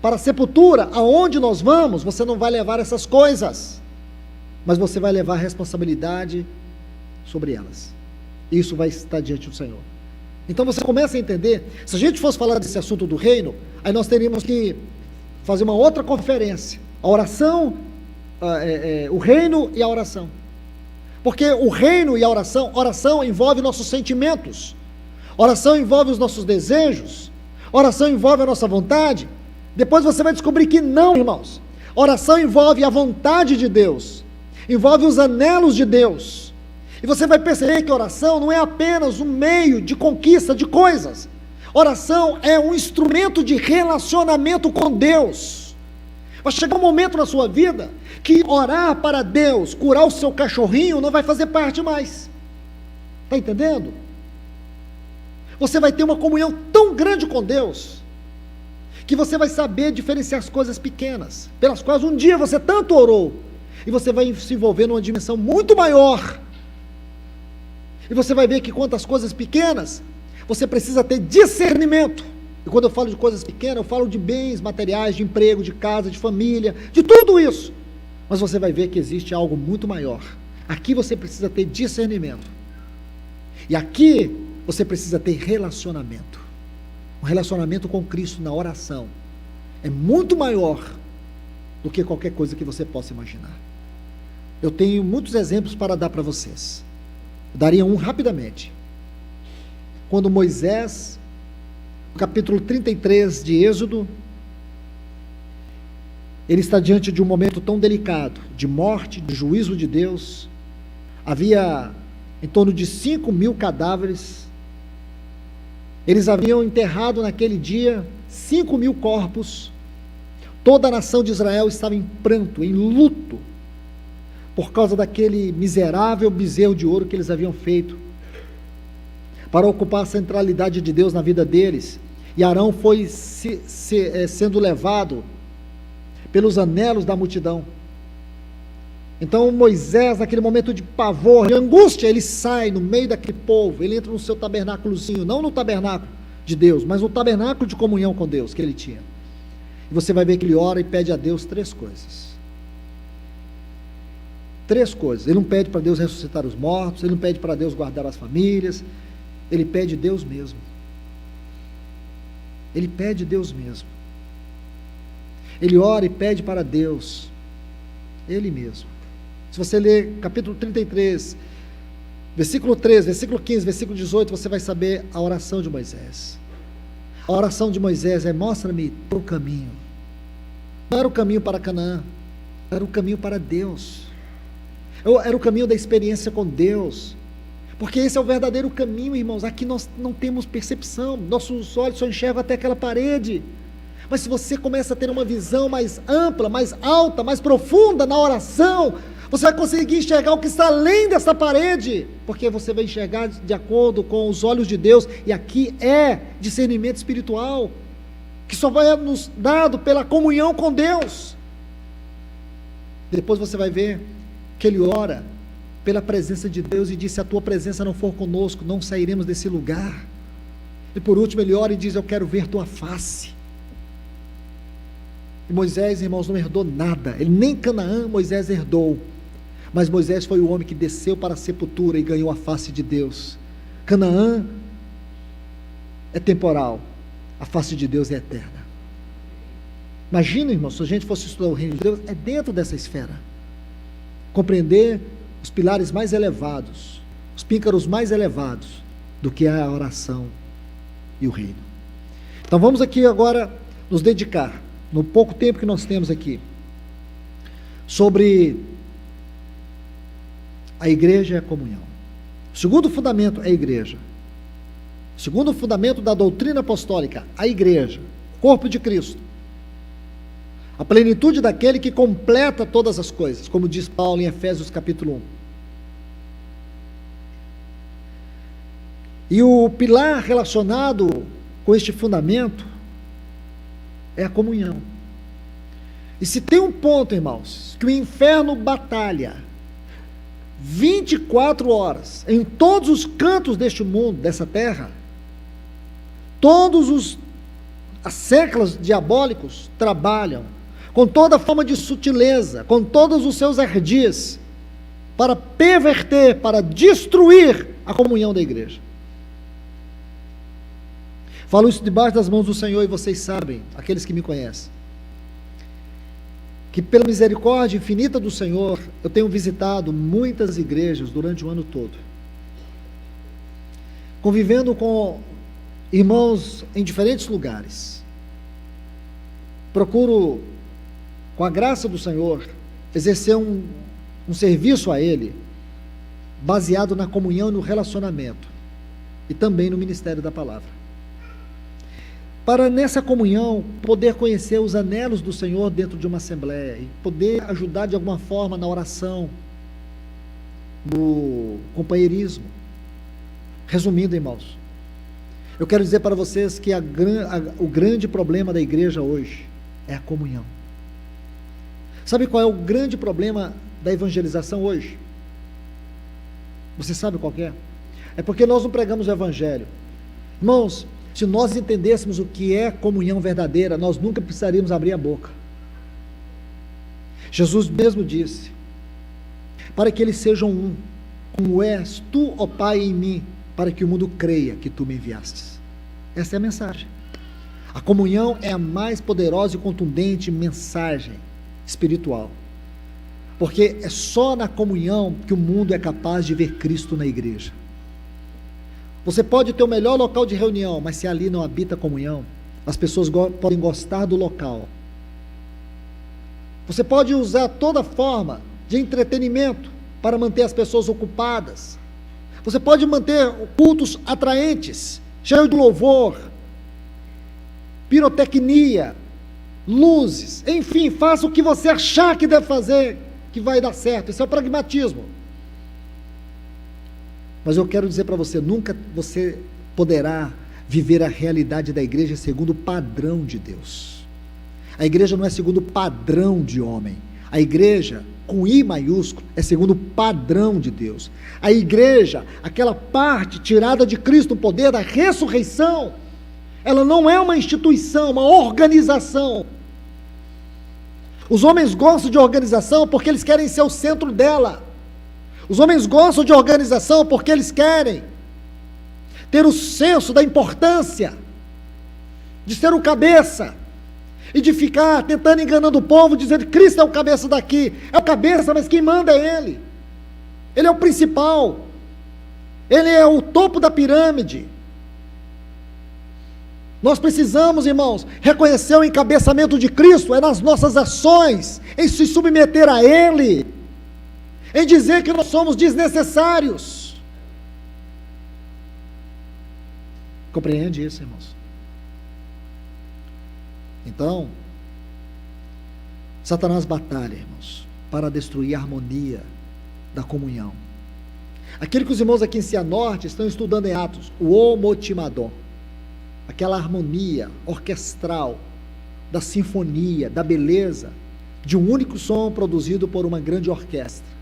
Speaker 2: Para a sepultura, aonde nós vamos, você não vai levar essas coisas, mas você vai levar a responsabilidade sobre elas. Isso vai estar diante do Senhor. Então você começa a entender. Se a gente fosse falar desse assunto do reino, aí nós teríamos que fazer uma outra conferência. A oração, o reino e a oração. Porque o reino e a oração envolve nossos sentimentos, oração envolve os nossos desejos, oração envolve a nossa vontade. Depois você vai descobrir que não, irmãos. Oração envolve a vontade de Deus, envolve os anelos de Deus. E você vai perceber que oração não é apenas um meio de conquista de coisas. Oração é um instrumento de relacionamento com Deus. Vai chegar um momento na sua vida que orar para Deus, curar o seu cachorrinho, não vai fazer parte mais. Está entendendo? Você vai ter uma comunhão tão grande com Deus, que você vai saber diferenciar as coisas pequenas, pelas quais um dia você tanto orou, e você vai se envolver numa dimensão muito maior. E você vai ver que quanto às coisas pequenas, você precisa ter discernimento. E quando eu falo de coisas pequenas, eu falo de bens materiais, de emprego, de casa, de família, de tudo isso. Mas você vai ver que existe algo muito maior. Aqui você precisa ter discernimento. E aqui você precisa ter relacionamento. Um relacionamento com Cristo na oração é muito maior do que qualquer coisa que você possa imaginar. Eu tenho muitos exemplos para dar para vocês. Eu daria um rapidamente. Quando Moisés, no capítulo 33 de Êxodo, ele está diante de um momento tão delicado, de morte, de juízo de Deus. Havia em torno de 5.000 cadáveres. Eles haviam enterrado naquele dia 5.000 corpos. Toda a nação de Israel estava em pranto, em luto, por causa daquele miserável bezerro de ouro que eles haviam feito, para ocupar a centralidade de Deus na vida deles. E Arão foi sendo levado pelos anelos da multidão. Então Moisés, naquele momento de pavor, de angústia, ele sai no meio daquele povo, ele entra no seu tabernáculozinho, não no tabernáculo de Deus, mas no tabernáculo de comunhão com Deus que ele tinha. E você vai ver que ele ora e pede a Deus 3 coisas. 3 coisas. Ele não pede para Deus ressuscitar os mortos, ele não pede para Deus guardar as famílias, ele pede Deus mesmo. Ele pede Deus mesmo. Ele ora e pede para Deus, Ele mesmo. Se você ler capítulo 33, versículo 13, versículo 15, versículo 18, você vai saber a oração de Moisés. A oração de Moisés é: mostra-me o caminho. Não era o caminho para Canaã, era o caminho para Deus. Era o caminho da experiência com Deus, porque esse é o verdadeiro caminho, irmãos. Aqui nós não temos percepção, nossos olhos só enxergam até aquela parede. Mas se você começa a ter uma visão mais ampla, mais alta, mais profunda na oração, você vai conseguir enxergar o que está além dessa parede, porque você vai enxergar de acordo com os olhos de Deus. E aqui é discernimento espiritual, que só vai nos dado pela comunhão com Deus. Depois você vai ver que ele ora pela presença de Deus e diz: se a tua presença não for conosco, não sairemos desse lugar. E por último ele ora e diz: eu quero ver tua face. E Moisés, irmãos, não herdou nada. Ele nem Canaã Moisés herdou, mas Moisés foi o homem que desceu para a sepultura e ganhou a face de Deus. Canaã é temporal, a face de Deus é eterna. Imagina, irmãos, se a gente fosse estudar o reino de Deus, é dentro dessa esfera. Compreender os pilares mais elevados, os píncaros mais elevados do que a oração e o reino. Então vamos aqui agora nos dedicar, no pouco tempo que nós temos aqui, sobre a igreja e a comunhão. O segundo fundamento é a igreja. O segundo fundamento da doutrina apostólica, a igreja, o corpo de Cristo. A plenitude daquele que completa todas as coisas, como diz Paulo em Efésios capítulo 1. E o pilar relacionado com este fundamento é a comunhão. E se tem um ponto, irmãos, que o inferno batalha 24 horas em todos os cantos deste mundo, dessa terra, todos as séculos diabólicos trabalham com toda forma de sutileza, com todos os seus ardis, para perverter, para destruir a comunhão da igreja. Falo isso debaixo das mãos do Senhor, e vocês sabem, aqueles que me conhecem, que pela misericórdia infinita do Senhor, eu tenho visitado muitas igrejas durante o ano todo, convivendo com irmãos em diferentes lugares. Procuro, com a graça do Senhor, exercer um serviço a Ele, baseado na comunhão e no relacionamento, e também no ministério da palavra. Para nessa comunhão, poder conhecer os anelos do Senhor dentro de uma assembleia, e poder ajudar de alguma forma na oração, no companheirismo. Resumindo, irmãos, eu quero dizer para vocês que o grande problema da igreja hoje é a comunhão. Sabe qual é o grande problema da evangelização hoje? Você sabe qual que é? É porque nós não pregamos o evangelho. Irmãos, se nós entendêssemos o que é comunhão verdadeira, nós nunca precisaríamos abrir a boca. Jesus mesmo disse, para que eles sejam um, como és tu, ó Pai, em mim, para que o mundo creia que tu me enviastes. Essa é a mensagem. A comunhão é a mais poderosa e contundente mensagem espiritual, porque é só na comunhão que o mundo é capaz de ver Cristo na igreja. Você pode ter o melhor local de reunião, mas se ali não habita a comunhão, as pessoas podem gostar do local. Você pode usar toda forma de entretenimento para manter as pessoas ocupadas. Você pode manter cultos atraentes, cheios de louvor, pirotecnia, luzes, enfim, faça o que você achar que deve fazer, que vai dar certo. Isso é o pragmatismo. Mas eu quero dizer para você, nunca você poderá viver a realidade da igreja segundo o padrão de Deus. A igreja não é segundo o padrão de homem. A igreja, com I maiúsculo, é segundo o padrão de Deus. A igreja, aquela parte tirada de Cristo, o poder da ressurreição, ela não é uma instituição, uma organização. Os homens gostam de organização porque eles querem ser o centro dela. Os homens gostam de organização porque eles querem ter o senso da importância de ser o cabeça e de ficar tentando enganando o povo, dizendo que Cristo é o cabeça daqui. É o cabeça, mas quem manda é Ele. Ele é o principal. Ele é o topo da pirâmide. Nós precisamos, irmãos, reconhecer o encabeçamento de Cristo, é nas nossas ações, em se submeter a Ele, em dizer que nós somos desnecessários. Compreende isso, irmãos? Então, Satanás batalha, irmãos, para destruir a harmonia da comunhão. Aquilo que os irmãos aqui em Cianorte estão estudando em Atos, o homotimadon, aquela harmonia orquestral, da sinfonia, da beleza, de um único som produzido por uma grande orquestra.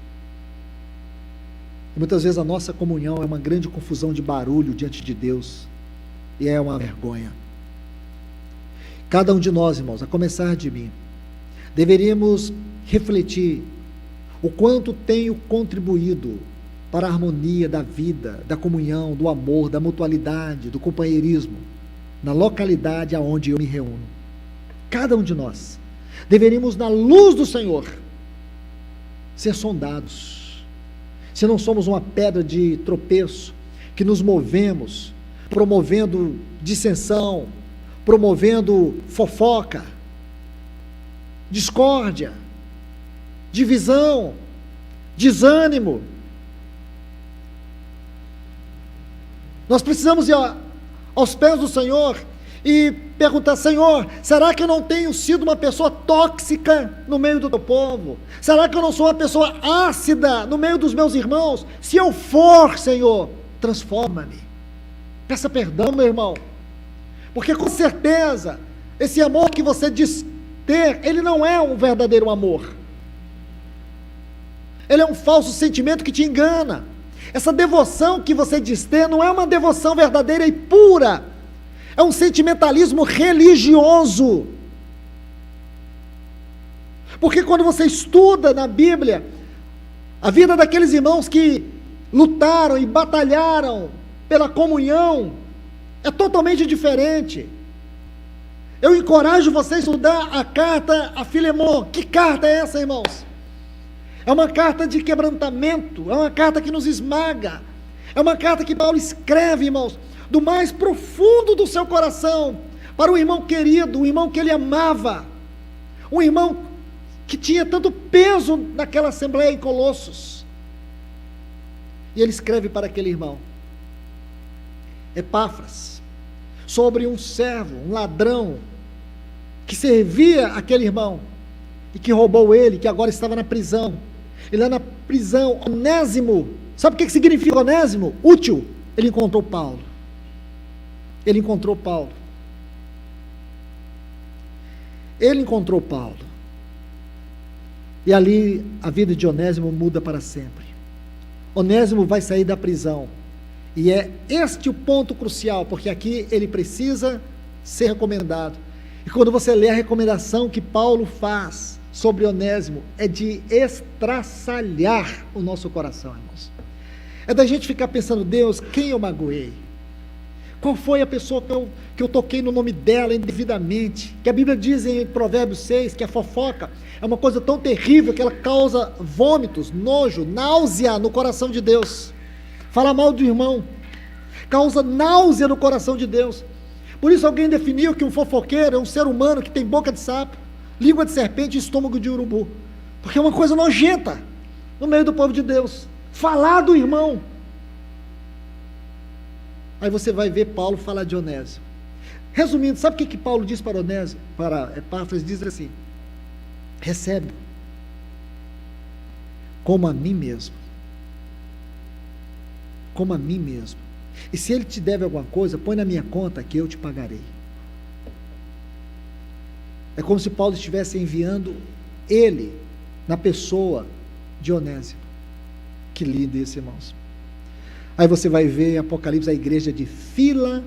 Speaker 2: E muitas vezes a nossa comunhão é uma grande confusão de barulho diante de Deus, e é uma vergonha. Cada um de nós, irmãos, a começar de mim, deveríamos refletir o quanto tenho contribuído para a harmonia da vida, da comunhão, do amor, da mutualidade, do companheirismo, na localidade aonde eu me reúno. Cada um de nós deveríamos, na luz do Senhor, ser sondados. Se não somos uma pedra de tropeço, que nos movemos promovendo dissensão, promovendo fofoca, discórdia, divisão, desânimo. Nós precisamos ir aos pés do Senhor e perguntar: Senhor, será que eu não tenho sido uma pessoa tóxica no meio do teu povo? Será que eu não sou uma pessoa ácida no meio dos meus irmãos? Se eu for, Senhor, transforma-me. Peça perdão, meu irmão, porque com certeza esse amor que você diz ter, ele não é um verdadeiro amor. Ele é um falso sentimento que te engana. Essa devoção que você diz ter não é uma devoção verdadeira e pura. É um sentimentalismo religioso. Porque quando você estuda na Bíblia a vida daqueles irmãos que lutaram e batalharam pela comunhão, é totalmente diferente. Eu encorajo você a estudar a carta a Filemon. Que carta é essa, irmãos? É uma carta de quebrantamento, é uma carta que nos esmaga, é uma carta que Paulo escreve, irmãos, do mais profundo do seu coração, para um irmão querido, um irmão que ele amava, um irmão que tinha tanto peso naquela assembleia em Colossos. E ele escreve para aquele irmão, Epáfras, sobre um servo, um ladrão, que servia aquele irmão, e que roubou ele, que agora estava na prisão. E lá na prisão, Onésimo, sabe o que significa Onésimo? Útil. Ele encontrou Paulo. Ele encontrou Paulo. Ele encontrou Paulo. E ali a vida de Onésimo muda para sempre. Onésimo vai sair da prisão. E é este o ponto crucial, porque aqui ele precisa ser recomendado. E quando você lê a recomendação que Paulo faz sobre Onésimo, é de estraçalhar o nosso coração, irmãos. É da gente ficar pensando: Deus, quem eu magoei? Qual foi a pessoa que eu toquei no nome dela indevidamente? Que a Bíblia diz em Provérbios 6 que a fofoca é uma coisa tão terrível que ela causa vômitos, nojo, náusea no coração de Deus. Falar mal do irmão causa náusea no coração de Deus. Por isso alguém definiu que um fofoqueiro é um ser humano que tem boca de sapo, língua de serpente e estômago de urubu, porque é uma coisa nojenta no meio do povo de Deus, falar do irmão. Aí você vai ver Paulo falar de Onésimo. Resumindo, sabe o que Paulo diz para Onésimo, para Epáfras? Diz assim: recebe como a mim mesmo, como a mim mesmo, e se ele te deve alguma coisa, põe na minha conta que eu te pagarei. É como se Paulo estivesse enviando ele na pessoa de Onésimo. Que lindo isso, irmãos. Aí você vai ver em Apocalipse a igreja de Filadélfia.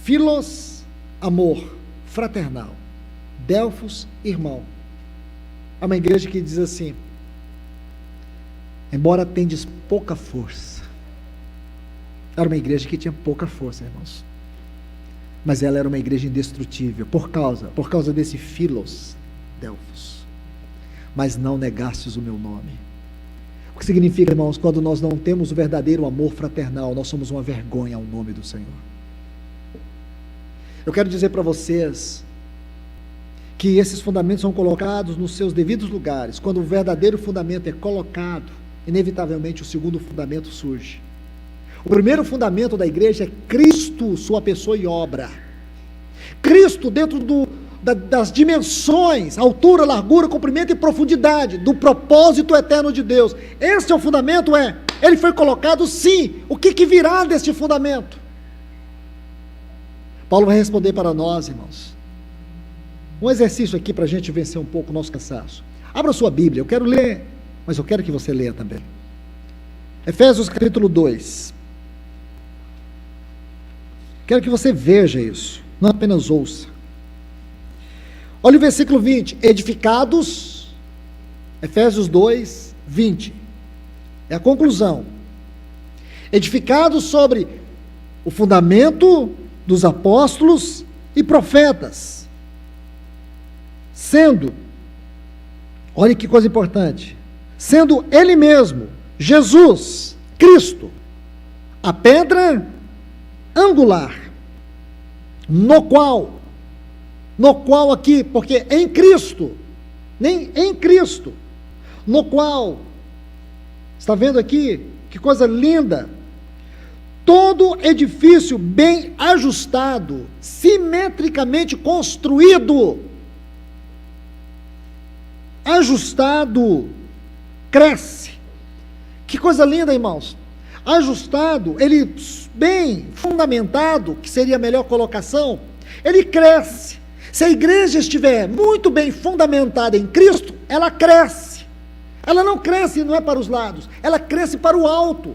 Speaker 2: Filos, amor, fraternal. Delfos, irmão. É uma igreja que diz assim: embora tendes pouca força. Era uma igreja que tinha pouca força, irmãos. Mas ela era uma igreja indestrutível, por causa desse Filos, Delfos. Mas não negastes o meu nome. O que significa, irmãos, quando nós não temos o verdadeiro amor fraternal, nós somos uma vergonha ao nome do Senhor. Eu quero dizer para vocês que esses fundamentos são colocados nos seus devidos lugares. Quando o verdadeiro fundamento é colocado, inevitavelmente o segundo fundamento surge. O primeiro fundamento da igreja é Cristo, sua pessoa e obra. Cristo dentro das dimensões, altura, largura, comprimento e profundidade, do propósito eterno de Deus. Esse é o fundamento, ele foi colocado sim. O que virá deste fundamento? Paulo vai responder para nós, irmãos. Um exercício aqui para a gente vencer um pouco o nosso cansaço. Abra sua Bíblia, eu quero ler, mas eu quero que você leia também. Efésios capítulo 2. Quero que você veja isso, não apenas ouça. Olha o versículo 20, edificados, Efésios 2, 20, é a conclusão. Edificados sobre o fundamento dos apóstolos e profetas, sendo, olha que coisa importante, sendo Ele mesmo, Jesus, Cristo, a pedra angular, no qual aqui, porque em Cristo, nem em Cristo, no qual, está vendo aqui, que coisa linda, todo edifício bem ajustado, simetricamente construído, ajustado, cresce. Que coisa linda, irmãos. Ajustado, ele bem fundamentado, que seria a melhor colocação, ele cresce. Se a igreja estiver muito bem fundamentada em Cristo, ela cresce. Ela não cresce, não é para os lados, ela cresce para o alto.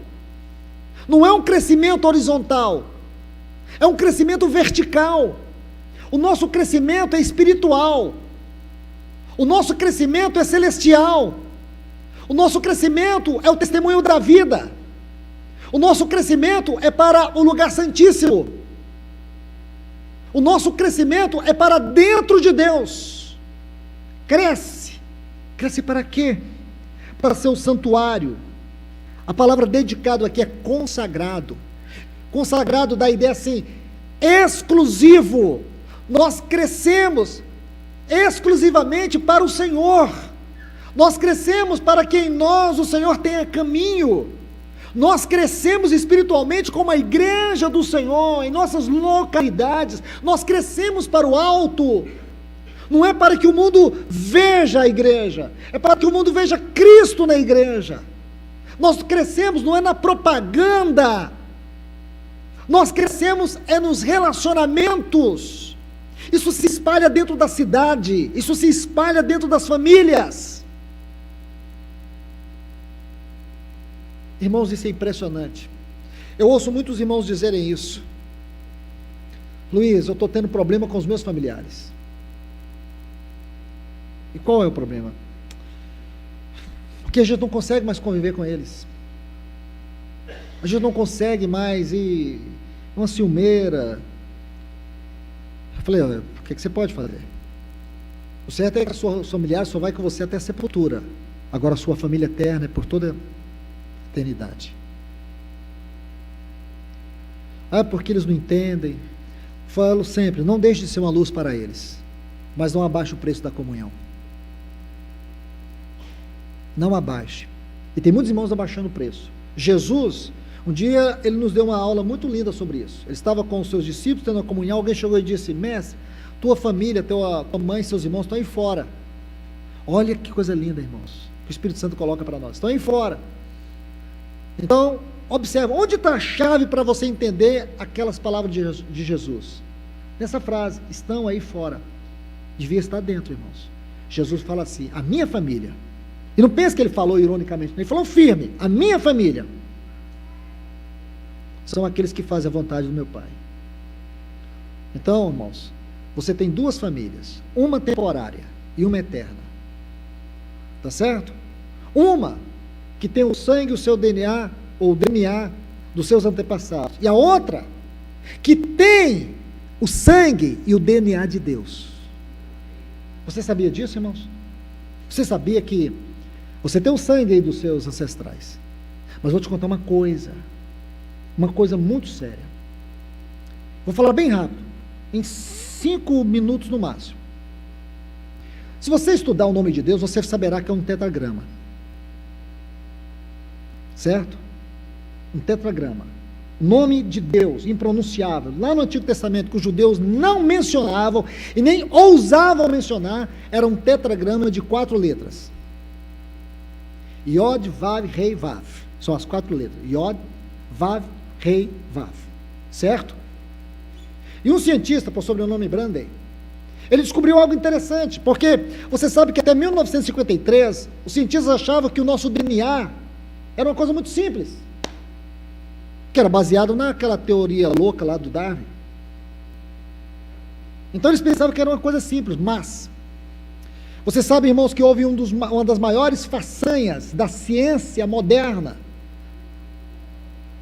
Speaker 2: Não é um crescimento horizontal, é um crescimento vertical. O nosso crescimento é espiritual, o nosso crescimento é celestial, o nosso crescimento é o testemunho da vida, o nosso crescimento é para o lugar santíssimo, o nosso crescimento é para dentro de Deus. Cresce para quê? Para ser o santuário. A palavra dedicado aqui é consagrado. Consagrado dá a ideia assim, exclusivo. Nós crescemos exclusivamente para o Senhor. Nós crescemos para que em nós o Senhor tenha caminho. Nós crescemos espiritualmente como a igreja do Senhor, em nossas localidades. Nós crescemos para o alto. Não é para que o mundo veja a igreja, é para que o mundo veja Cristo na igreja. Nós crescemos não é na propaganda, nós crescemos é nos relacionamentos. Isso se espalha dentro da cidade, isso se espalha dentro das famílias. Irmãos, isso é impressionante. Eu ouço muitos irmãos dizerem isso. Luiz, eu estou tendo problema com os meus familiares. E qual é o problema? Porque a gente não consegue mais conviver com eles. A gente não consegue mais ir uma ciumeira. Eu falei, olha, o que você pode fazer? Você até que a sua familiar só vai com você até a sepultura. Agora a sua família eterna é por toda a eternidade. Porque eles não entendem. Falo sempre, não deixe de ser uma luz para eles, mas não abaixe o preço da comunhão. Não abaixe. E tem muitos irmãos abaixando o preço. Jesus, um dia, ele nos deu uma aula muito linda sobre isso. Ele estava com os seus discípulos, tendo uma comunhão, alguém chegou e disse, mestre, tua família, tua mãe, seus irmãos estão aí fora. Olha que coisa linda, irmãos, que o Espírito Santo coloca para nós. Estão aí fora. Então, observa, onde está a chave para você entender aquelas palavras de Jesus? Nessa frase, estão aí fora. Devia estar dentro, irmãos. Jesus fala assim, a minha família. E não pense que ele falou ironicamente, ele falou firme, a minha família são aqueles que fazem a vontade do meu Pai. Então, irmãos, você tem duas famílias, uma temporária e uma eterna. Tá certo? Uma que tem o sangue, o seu DNA, ou o DNA dos seus antepassados. E a outra que tem o sangue e o DNA de Deus. Você sabia disso, irmãos? Você sabia que você tem o sangue aí dos seus ancestrais? Mas vou te contar uma coisa muito séria. Vou falar bem rápido, em 5 minutos no máximo. Se você estudar o nome de Deus, você saberá que é um tetragrama. Certo? Um tetragrama. Nome de Deus, impronunciável. Lá no Antigo Testamento, que os judeus não mencionavam e nem ousavam mencionar, era um tetragrama de 4 letras. Yod, Vav, Rei, Vav. São as 4 letras. Yod, Vav, Rei, Vav. Certo? E um cientista, por sobrenome Brandeis, ele descobriu algo interessante, porque você sabe que até 1953, os cientistas achavam que o nosso DNA era uma coisa muito simples, que era baseado naquela teoria louca lá do Darwin. Então eles pensavam que era uma coisa simples, mas você sabe, irmãos, que houve uma das maiores façanhas da ciência moderna.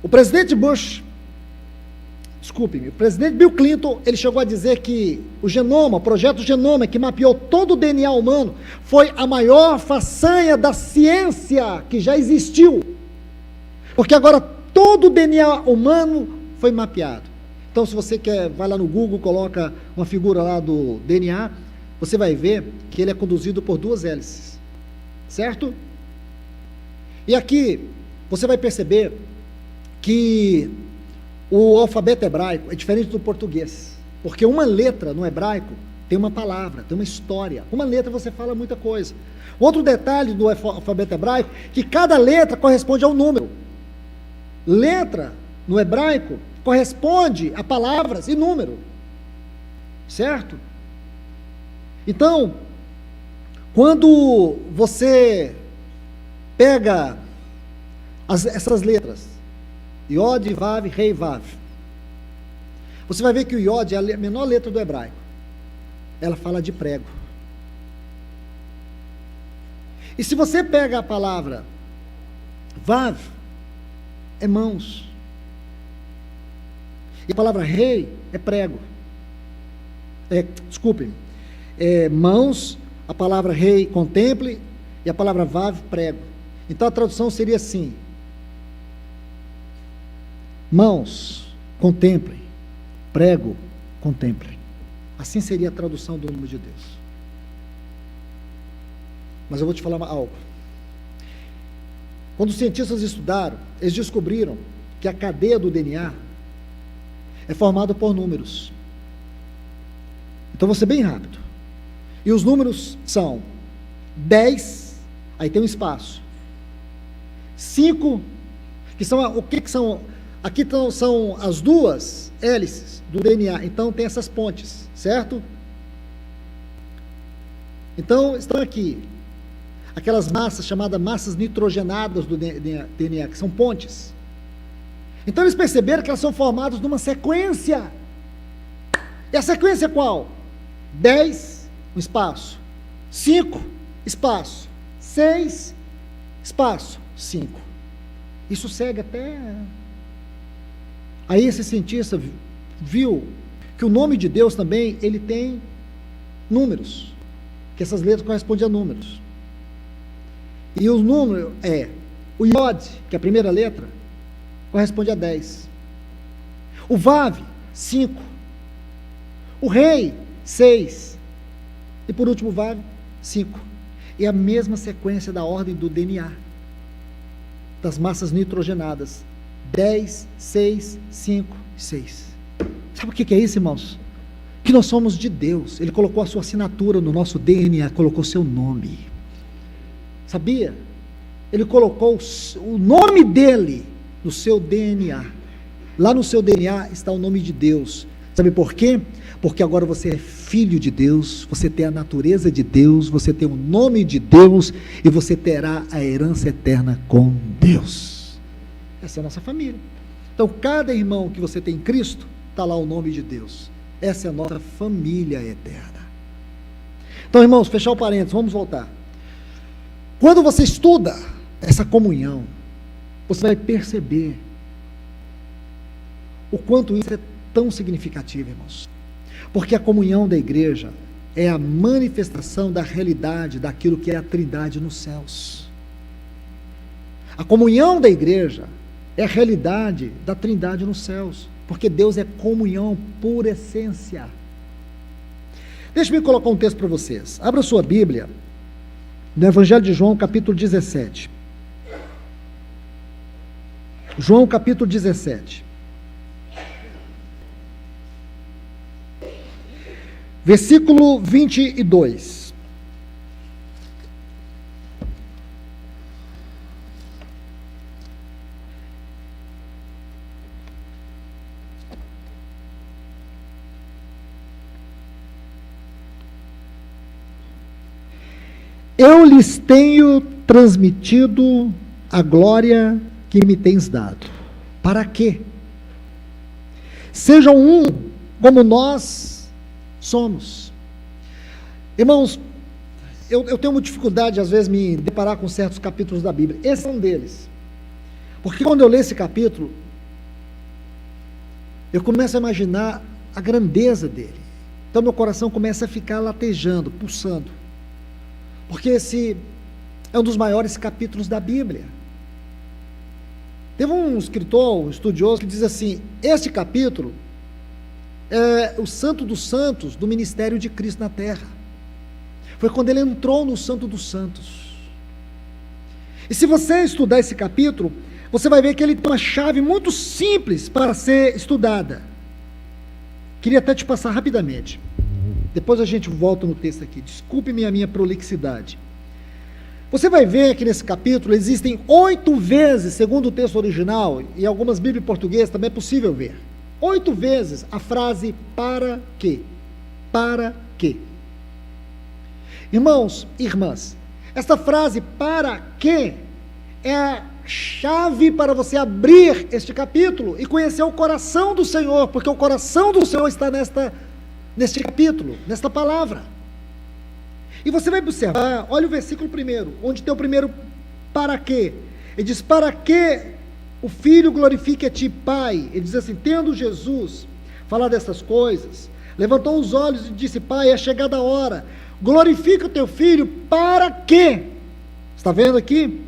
Speaker 2: O presidente Bill Clinton, ele chegou a dizer que o projeto Genoma, que mapeou todo o DNA humano, foi a maior façanha da ciência que já existiu. Porque agora todo o DNA humano foi mapeado. Então, se você quer, vai lá no Google, coloca uma figura lá do DNA, você vai ver que ele é conduzido por 2 hélices. Certo? E aqui, você vai perceber que o alfabeto hebraico é diferente do português. Porque uma letra no hebraico tem uma palavra, tem uma história. Uma letra você fala muita coisa. Outro detalhe do alfabeto hebraico, que cada letra corresponde a um número. Letra, no hebraico, corresponde a palavras e número. Certo? Então, quando você pega essas letras, Yod, Vav, Rei, Vav, você vai ver que o Yod é a menor letra do hebraico. Ela fala de prego. E se você pega a palavra Vav, é mãos. E a palavra rei é prego. Desculpem. Mãos, a palavra rei, contemple, e a palavra Vav, prego. Então a tradução seria assim: mãos, contemplem, prego, contemplem. Assim seria a tradução do nome de Deus. Mas eu vou te falar algo. Quando os cientistas estudaram, eles descobriram que a cadeia do DNA é formada por números. Então vou ser bem rápido. E os números são 10, aí tem um espaço. 5, que são, o que são? Aqui são as 2 hélices do DNA, então tem essas pontes, certo? Então estão aqui aquelas massas chamadas massas nitrogenadas do DNA, que são pontes. Então eles perceberam que elas são formadas numa sequência. E a sequência é qual? 10, um espaço. 5, espaço. 6, espaço. 5. Isso segue até... Aí esse cientista viu que o nome de Deus também, ele tem números. Que essas letras correspondem a números. E o número o Yod, que é a primeira letra, corresponde a 10. O Vav, 5. O Rei, 6. E por último o Vav, 5. É a mesma sequência da ordem do DNA, das massas nitrogenadas. 10, 6, 5, 6. Sabe o que é isso, irmãos? Que nós somos de Deus. Ele colocou a sua assinatura no nosso DNA, colocou seu nome. Sabia? Ele colocou o nome dele no seu DNA. Lá no seu DNA está o nome de Deus. Sabe por quê? Porque agora você é filho de Deus, você tem a natureza de Deus, você tem o nome de Deus e você terá a herança eterna com Deus. Essa é a nossa família. Então, cada irmão que você tem em Cristo, está lá o nome de Deus. Essa é a nossa família eterna. Então, irmãos, fechar o parênteses, vamos voltar. Quando você estuda essa comunhão, você vai perceber o quanto isso é tão significativo, irmãos. Porque a comunhão da igreja é a manifestação da realidade daquilo que é a Trindade nos céus. A comunhão da igreja é a realidade da Trindade nos céus, porque Deus é comunhão por essência. Deixa-me colocar um texto para vocês. Abra sua Bíblia no Evangelho de João, capítulo 17. João, capítulo 17. Versículo 22. Eu lhes tenho transmitido a glória que me tens dado. Para quê? Sejam um como nós somos. Irmãos, eu tenho uma dificuldade, às vezes, me deparar com certos capítulos da Bíblia. Esse é um deles. Porque quando eu leio esse capítulo, eu começo a imaginar a grandeza dele. Então meu coração começa a ficar latejando, pulsando. Porque esse é um dos maiores capítulos da Bíblia. Teve um escritor, um estudioso, que diz assim: este capítulo é o Santo dos Santos do ministério de Cristo na Terra. Foi quando ele entrou no Santo dos Santos. E se você estudar esse capítulo, você vai ver que ele tem uma chave muito simples para ser estudada. Queria até te passar rapidamente. Depois a gente volta no texto aqui. Desculpe-me a minha prolixidade. Você vai ver que nesse capítulo existem 8 vezes, segundo o texto original, e algumas Bíblias portuguesas também é possível ver, 8 vezes a frase para quê? Para quê? Irmãos e irmãs, esta frase para quê é a chave para você abrir este capítulo e conhecer o coração do Senhor, porque o coração do Senhor está neste capítulo, nesta palavra. E você vai observar, olha o versículo 1, onde tem o primeiro para quê. Ele diz: para que o Filho glorifique a ti, Pai. Ele diz assim: tendo Jesus falado dessas coisas, levantou os olhos e disse: Pai, é chegada a hora, glorifica o teu Filho, para que, está vendo aqui?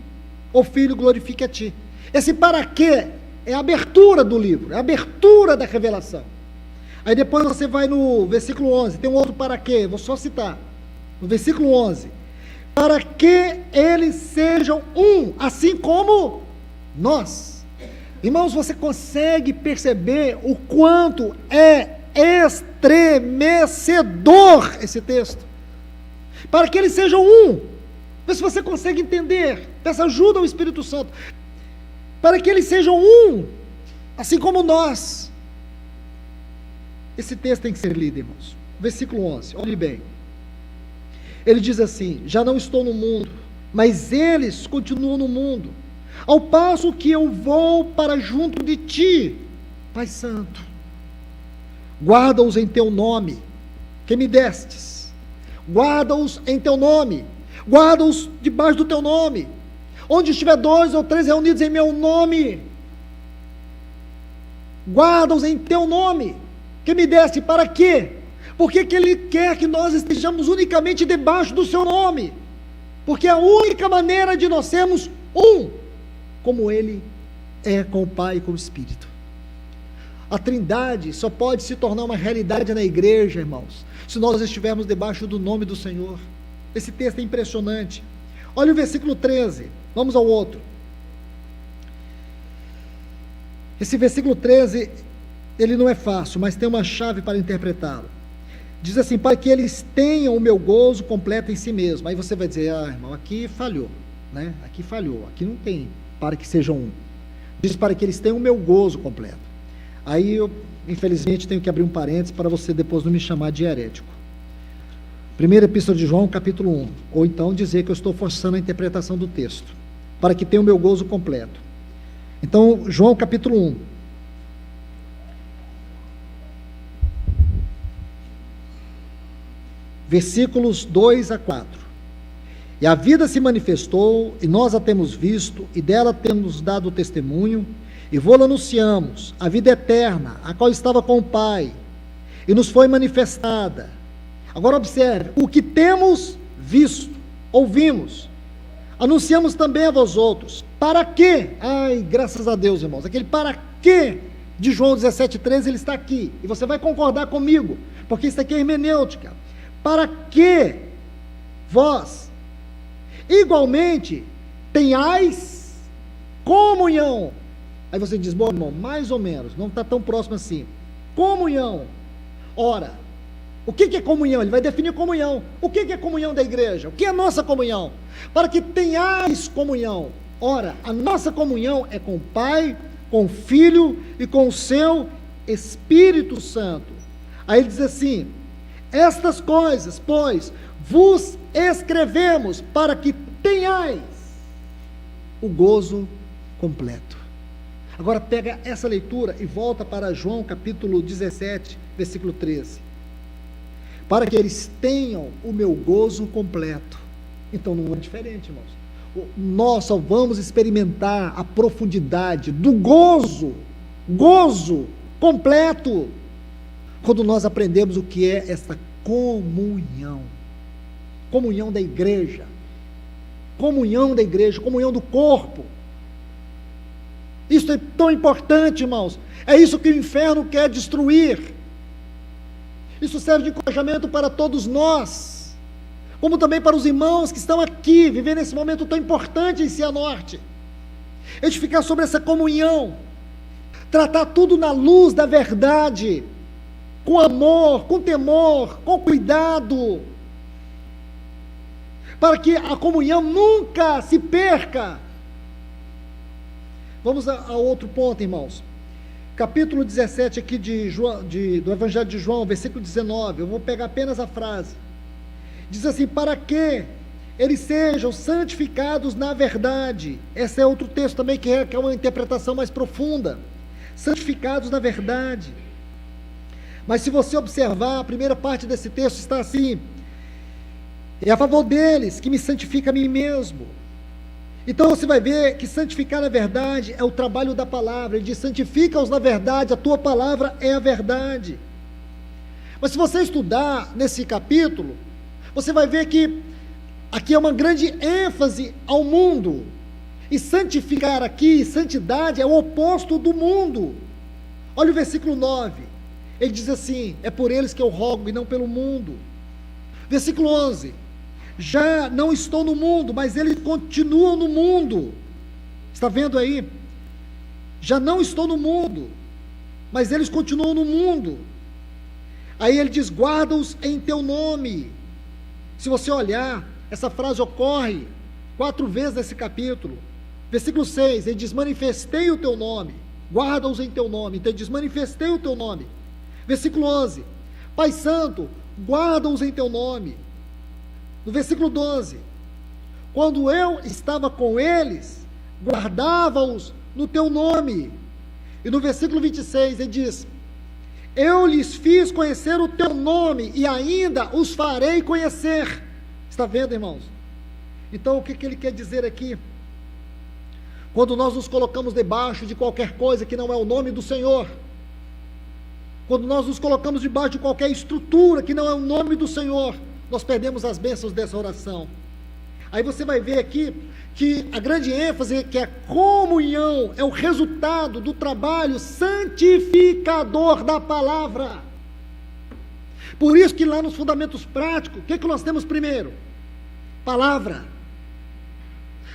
Speaker 2: O Filho glorifique a ti. Esse para quê é a abertura do livro, é a abertura da revelação. Aí depois você vai no versículo 11, tem um outro para quê, vou só citar. No versículo 11, para que eles sejam um, assim como nós. Irmãos, você consegue perceber o quanto é estremecedor esse texto? Para que eles sejam um. Vê se você consegue entender. Peça ajuda ao Espírito Santo. Para que eles sejam um, assim como nós. Esse texto tem que ser lido, irmãos. Versículo 11, olhe bem. Ele diz assim: já não estou no mundo, mas eles continuam no mundo, ao passo que eu vou para junto de ti, Pai Santo. Guarda-os em teu nome, que me destes. Guarda-os em teu nome. Guarda-os debaixo do teu nome. Onde estiver 2 ou 3 reunidos em meu nome, guarda-os em teu nome, que me deste. Para quê? Porque que Ele quer que nós estejamos unicamente debaixo do seu nome, porque é a única maneira de nós sermos um, como Ele é com o Pai e com o Espírito. A Trindade só pode se tornar uma realidade na igreja, irmãos, se nós estivermos debaixo do nome do Senhor. Esse texto é impressionante. Olha o versículo 13, vamos ao outro. Esse versículo 13, ele não é fácil, mas tem uma chave para interpretá-lo. Diz assim: para que eles tenham o meu gozo completo em si mesmo. Aí você vai dizer: ah, irmão, aqui falhou, né? Aqui falhou, aqui não tem para que sejam um. Diz: para que eles tenham o meu gozo completo. Aí eu, infelizmente, tenho que abrir um parênteses para você depois não me chamar de herético. Primeira Epístola de João, capítulo 1. Ou então dizer que eu estou forçando a interpretação do texto. Para que tenham o meu gozo completo. Então, João, capítulo 1. Versículos 2 a 4. E a vida se manifestou, e nós a temos visto, e dela temos dado testemunho, e vô-la anunciamos, a vida eterna, a qual estava com o Pai, e nos foi manifestada. Agora observe, o que temos visto, ouvimos, anunciamos também a vós outros. Para quê? Ai, graças a Deus, irmãos, aquele para quê de João 17,13, ele está aqui, e você vai concordar comigo, porque isso aqui é hermenêutica. Para que vós igualmente tenhais comunhão. Aí você diz: bom, irmão, mais ou menos, não está tão próximo assim. Comunhão. Ora, o que é comunhão? Ele vai definir comunhão. O que é comunhão da igreja? O que é a nossa comunhão? Para que tenhais comunhão. Ora, a nossa comunhão é com o Pai, com o Filho e com o seu Espírito Santo. Aí ele diz assim: estas coisas, pois, vos escrevemos para que tenhais o gozo completo. Agora pega essa leitura e volta para João capítulo 17, versículo 13. Para que eles tenham o meu gozo completo. Então não é diferente, irmãos. Nós só vamos experimentar a profundidade do gozo completo, quando nós aprendemos o que é essa comunhão da igreja, comunhão do corpo. Isso é tão importante, irmãos. É isso que o inferno quer destruir. Isso serve de encorajamento para todos nós, como também para os irmãos que estão aqui, vivendo esse momento tão importante em Cianorte. Edificar sobre essa comunhão, tratar tudo na luz da verdade, com amor, com temor, com cuidado, para que a comunhão nunca se perca. Vamos a outro ponto, irmãos. Capítulo 17 aqui do Evangelho de João, versículo 19, eu vou pegar apenas a frase. Diz assim: para que eles sejam santificados na verdade. Esse é outro texto também que é uma interpretação mais profunda. Santificados na verdade. Mas se você observar, a primeira parte desse texto está assim: é a favor deles que me santifica a mim mesmo. Então você vai ver que santificar na verdade é o trabalho da palavra. Ele diz: santifica-os na verdade, a tua palavra é a verdade. Mas se você estudar nesse capítulo, você vai ver que aqui é uma grande ênfase ao mundo. E santificar aqui, santidade, é o oposto do mundo. Olha o versículo 9. Ele diz assim: é por eles que eu rogo e não pelo mundo. Versículo 11: já não estou no mundo, mas eles continuam no mundo. Está vendo aí? Já não estou no mundo, mas eles continuam no mundo. Aí ele diz: guarda-os em teu nome. Se você olhar, essa frase ocorre 4 vezes nesse capítulo. Versículo 6, ele diz: manifestei o teu nome, guarda-os em teu nome. Então ele diz: manifestei o teu nome. Versículo 11, Pai Santo, guarda-os em teu nome. No versículo 12, quando eu estava com eles, guardava-os no teu nome. E no versículo 26 ele diz: eu lhes fiz conhecer o teu nome e ainda os farei conhecer. Está vendo, irmãos? Então o que ele quer dizer aqui? Quando nós nos colocamos debaixo de qualquer coisa que não é o nome do Senhor, quando nós nos colocamos debaixo de qualquer estrutura que não é o nome do Senhor, nós perdemos as bênçãos dessa oração. Aí você vai ver aqui que a grande ênfase é que a comunhão é o resultado do trabalho santificador da palavra. Por isso que lá nos fundamentos práticos, o que nós temos primeiro? Palavra.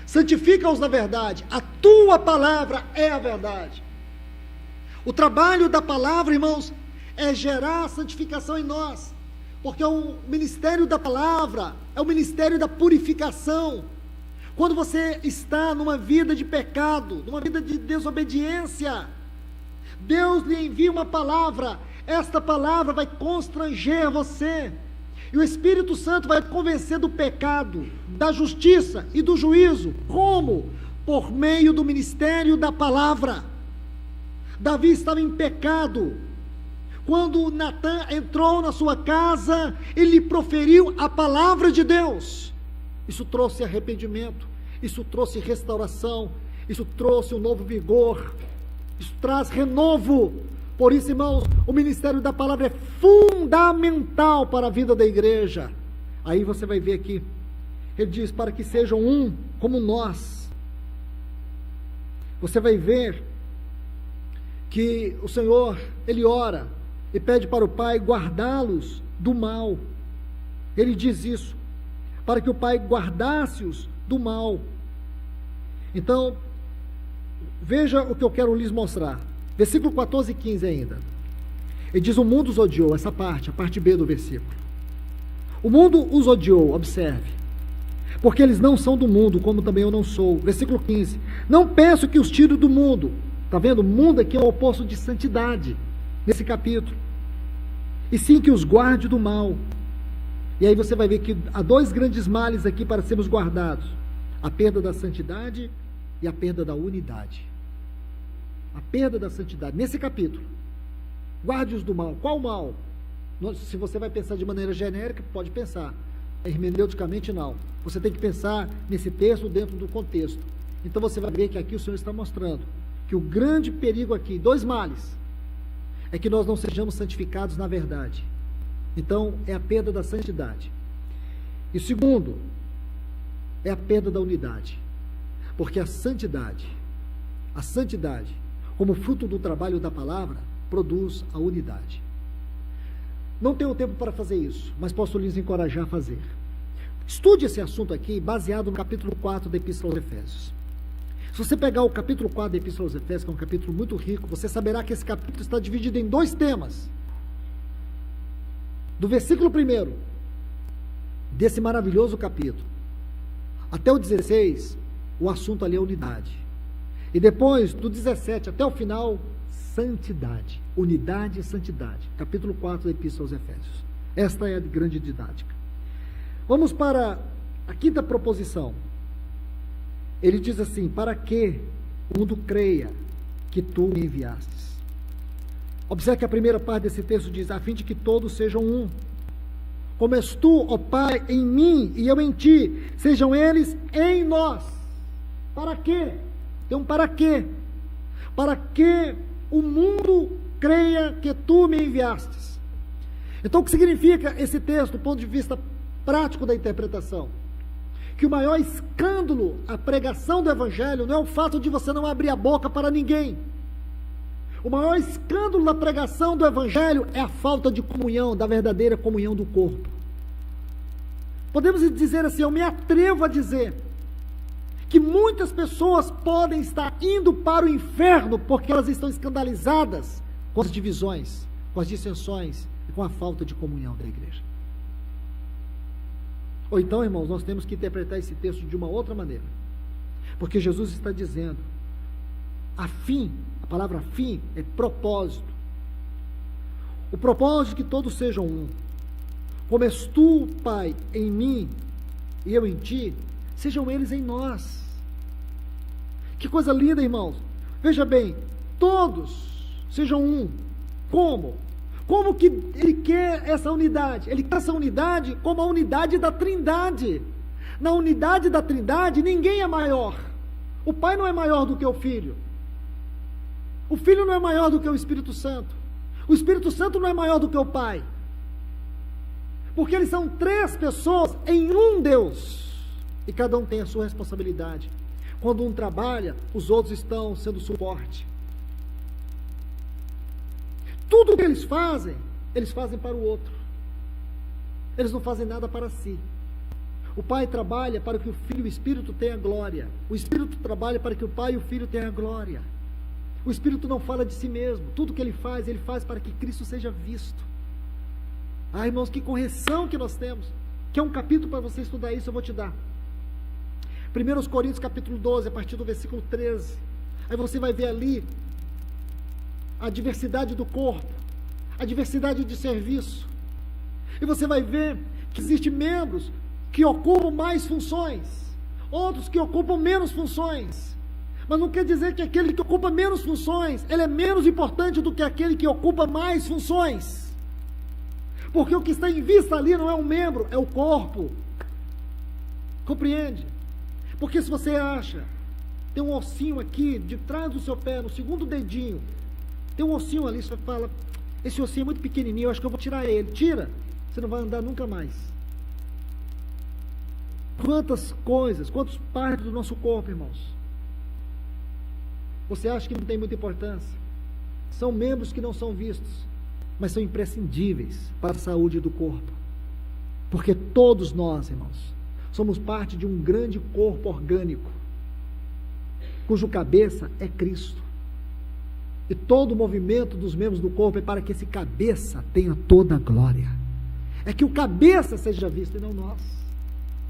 Speaker 2: Santifica-os na verdade, a tua palavra é a verdade. O trabalho da palavra, irmãos, é gerar santificação em nós, porque o ministério da palavra é o ministério da purificação. Quando você está numa vida de pecado, numa vida de desobediência, Deus lhe envia uma palavra, esta palavra vai constranger você, e o Espírito Santo vai te convencer do pecado, da justiça e do juízo. Como? Por meio do ministério da palavra. Davi estava em pecado. Quando Natã entrou na sua casa, ele proferiu a palavra de Deus. Isso trouxe arrependimento, isso trouxe restauração, isso trouxe um novo vigor, isso traz renovo. Por isso, irmãos, o ministério da palavra é fundamental para a vida da igreja. Aí você vai ver aqui, ele diz: para que sejam um como nós. Você vai ver que o Senhor, ele ora e pede para o Pai guardá-los do mal. Ele diz isso, para que o Pai guardasse-os do mal. Então, veja o que eu quero lhes mostrar. Versículo 14 e 15 ainda. Ele diz: o mundo os odiou, essa parte, a parte B do versículo. O mundo os odiou, observe, porque eles não são do mundo, como também eu não sou. Versículo 15. Não penso que os tire do mundo. Está vendo? O mundo aqui é o oposto de santidade, nesse capítulo. E sim que os guarde do mal. E aí você vai ver que há 2 grandes males aqui para sermos guardados: a perda da santidade e a perda da unidade. A perda da santidade, nesse capítulo. Guarde-os do mal. Qual mal? Se você vai pensar de maneira genérica, pode pensar. Hermeneuticamente, não. Você tem que pensar nesse texto dentro do contexto. Então você vai ver que aqui o Senhor está mostrando que o grande perigo aqui, 2 males, é que nós não sejamos santificados na verdade. Então, é a perda da santidade. E segundo, é a perda da unidade. Porque a santidade a santidade, como fruto do trabalho da palavra, produz a unidade. Não tenho tempo para fazer isso, mas posso lhes encorajar a fazer. Estude esse assunto aqui, baseado no capítulo 4 da Epístola aos Efésios. Se você pegar o capítulo 4 da Epístola aos Efésios, que é um capítulo muito rico, você saberá que esse capítulo está dividido em 2 temas. Do versículo 1 desse maravilhoso capítulo até o 16, o assunto ali é unidade. E depois, do 17 até o final, santidade. Unidade e santidade. Capítulo 4 da Epístola aos Efésios. Esta é a grande didática. Vamos para a 5ª proposição. Ele diz assim: para que o mundo creia que tu me enviastes. Observe que a primeira parte desse texto diz: a fim de que todos sejam um. Como és tu, ó Pai, em mim e eu em ti, sejam eles em nós. Para quê? Tem um para quê. Para que o mundo creia que tu me enviastes. Então, o que significa esse texto do ponto de vista prático da interpretação? Que o maior escândalo à pregação do Evangelho não é o fato de você não abrir a boca para ninguém. O maior escândalo da pregação do Evangelho é a falta de comunhão, da verdadeira comunhão do corpo. Podemos dizer assim, eu me atrevo a dizer que muitas pessoas podem estar indo para o inferno porque elas estão escandalizadas com as divisões, com as dissensões e com a falta de comunhão da igreja. Ou então, irmãos, nós temos que interpretar esse texto de uma outra maneira. Porque Jesus está dizendo, a palavra fim é propósito. O propósito é que todos sejam um. Como és tu, Pai, em mim e eu em ti, sejam eles em nós. Que coisa linda, irmãos. Veja bem, todos sejam um. Como? Como que ele quer essa unidade? Ele quer essa unidade como a unidade da Trindade. Na unidade da Trindade, ninguém é maior. O Pai não é maior do que o Filho. O Filho não é maior do que o Espírito Santo. O Espírito Santo não é maior do que o Pai. Porque eles são 3 pessoas em um Deus. E cada um tem a sua responsabilidade. Quando um trabalha, os outros estão sendo suporte. Tudo que eles fazem para o outro. Eles não fazem nada para si. O Pai trabalha para que o Filho e o Espírito tenham glória. O Espírito trabalha para que o Pai e o Filho tenham glória. O Espírito não fala de si mesmo. Tudo que ele faz para que Cristo seja visto. Ah, irmãos, que correção que nós temos. Que é um capítulo para você estudar isso, eu vou te dar. 1 Coríntios capítulo 12, a partir do versículo 13. Aí você vai ver ali a diversidade do corpo, a diversidade de serviço. E você vai ver que existem membros que ocupam mais funções, outros que ocupam menos funções. Mas não quer dizer que aquele que ocupa menos funções, ele é menos importante do que aquele que ocupa mais funções. Porque o que está em vista ali não é um membro, é o corpo. Compreende? Porque se você acha, tem um ossinho aqui, de trás do seu pé, no segundo dedinho, tem um ossinho ali, você fala, esse ossinho é muito pequenininho, eu acho que eu vou tirar ele. Tira, você não vai andar nunca mais. Quantas coisas, quantas partes do nosso corpo, irmãos, você acha que não tem muita importância? São membros que não são vistos, mas são imprescindíveis para a saúde do corpo. Porque todos nós, irmãos, somos parte de um grande corpo orgânico, cujo cabeça é Cristo. E todo o movimento dos membros do corpo é para que esse cabeça tenha toda a glória. É que o cabeça seja visto e não nós.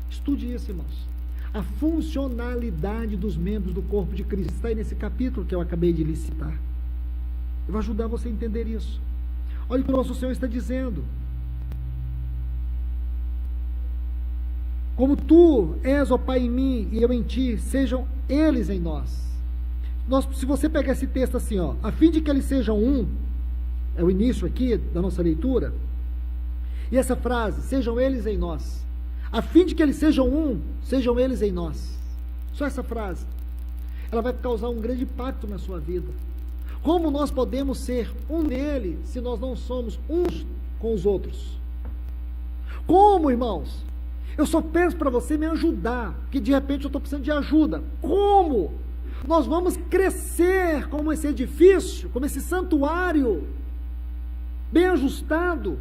Speaker 2: Estude isso, irmãos. A funcionalidade dos membros do corpo de Cristo está aí nesse capítulo que eu acabei de lhe citar. Eu vou ajudar você a entender isso. Olha o que o nosso Senhor está dizendo. Como tu és, ó Pai, em mim e eu em ti, sejam eles em nós. Se você pegar esse texto assim, ó, a fim de que eles sejam um, é o início aqui da nossa leitura, e essa frase, sejam eles em nós, a fim de que eles sejam um, sejam eles em nós. Só essa frase, ela vai causar um grande impacto na sua vida. Como nós podemos ser um nele, se nós não somos uns com os outros? Como, irmãos? Eu só peço para você me ajudar, porque de repente eu estou precisando de ajuda. Como? nós vamos crescer como esse edifício, como esse santuário, bem ajustado,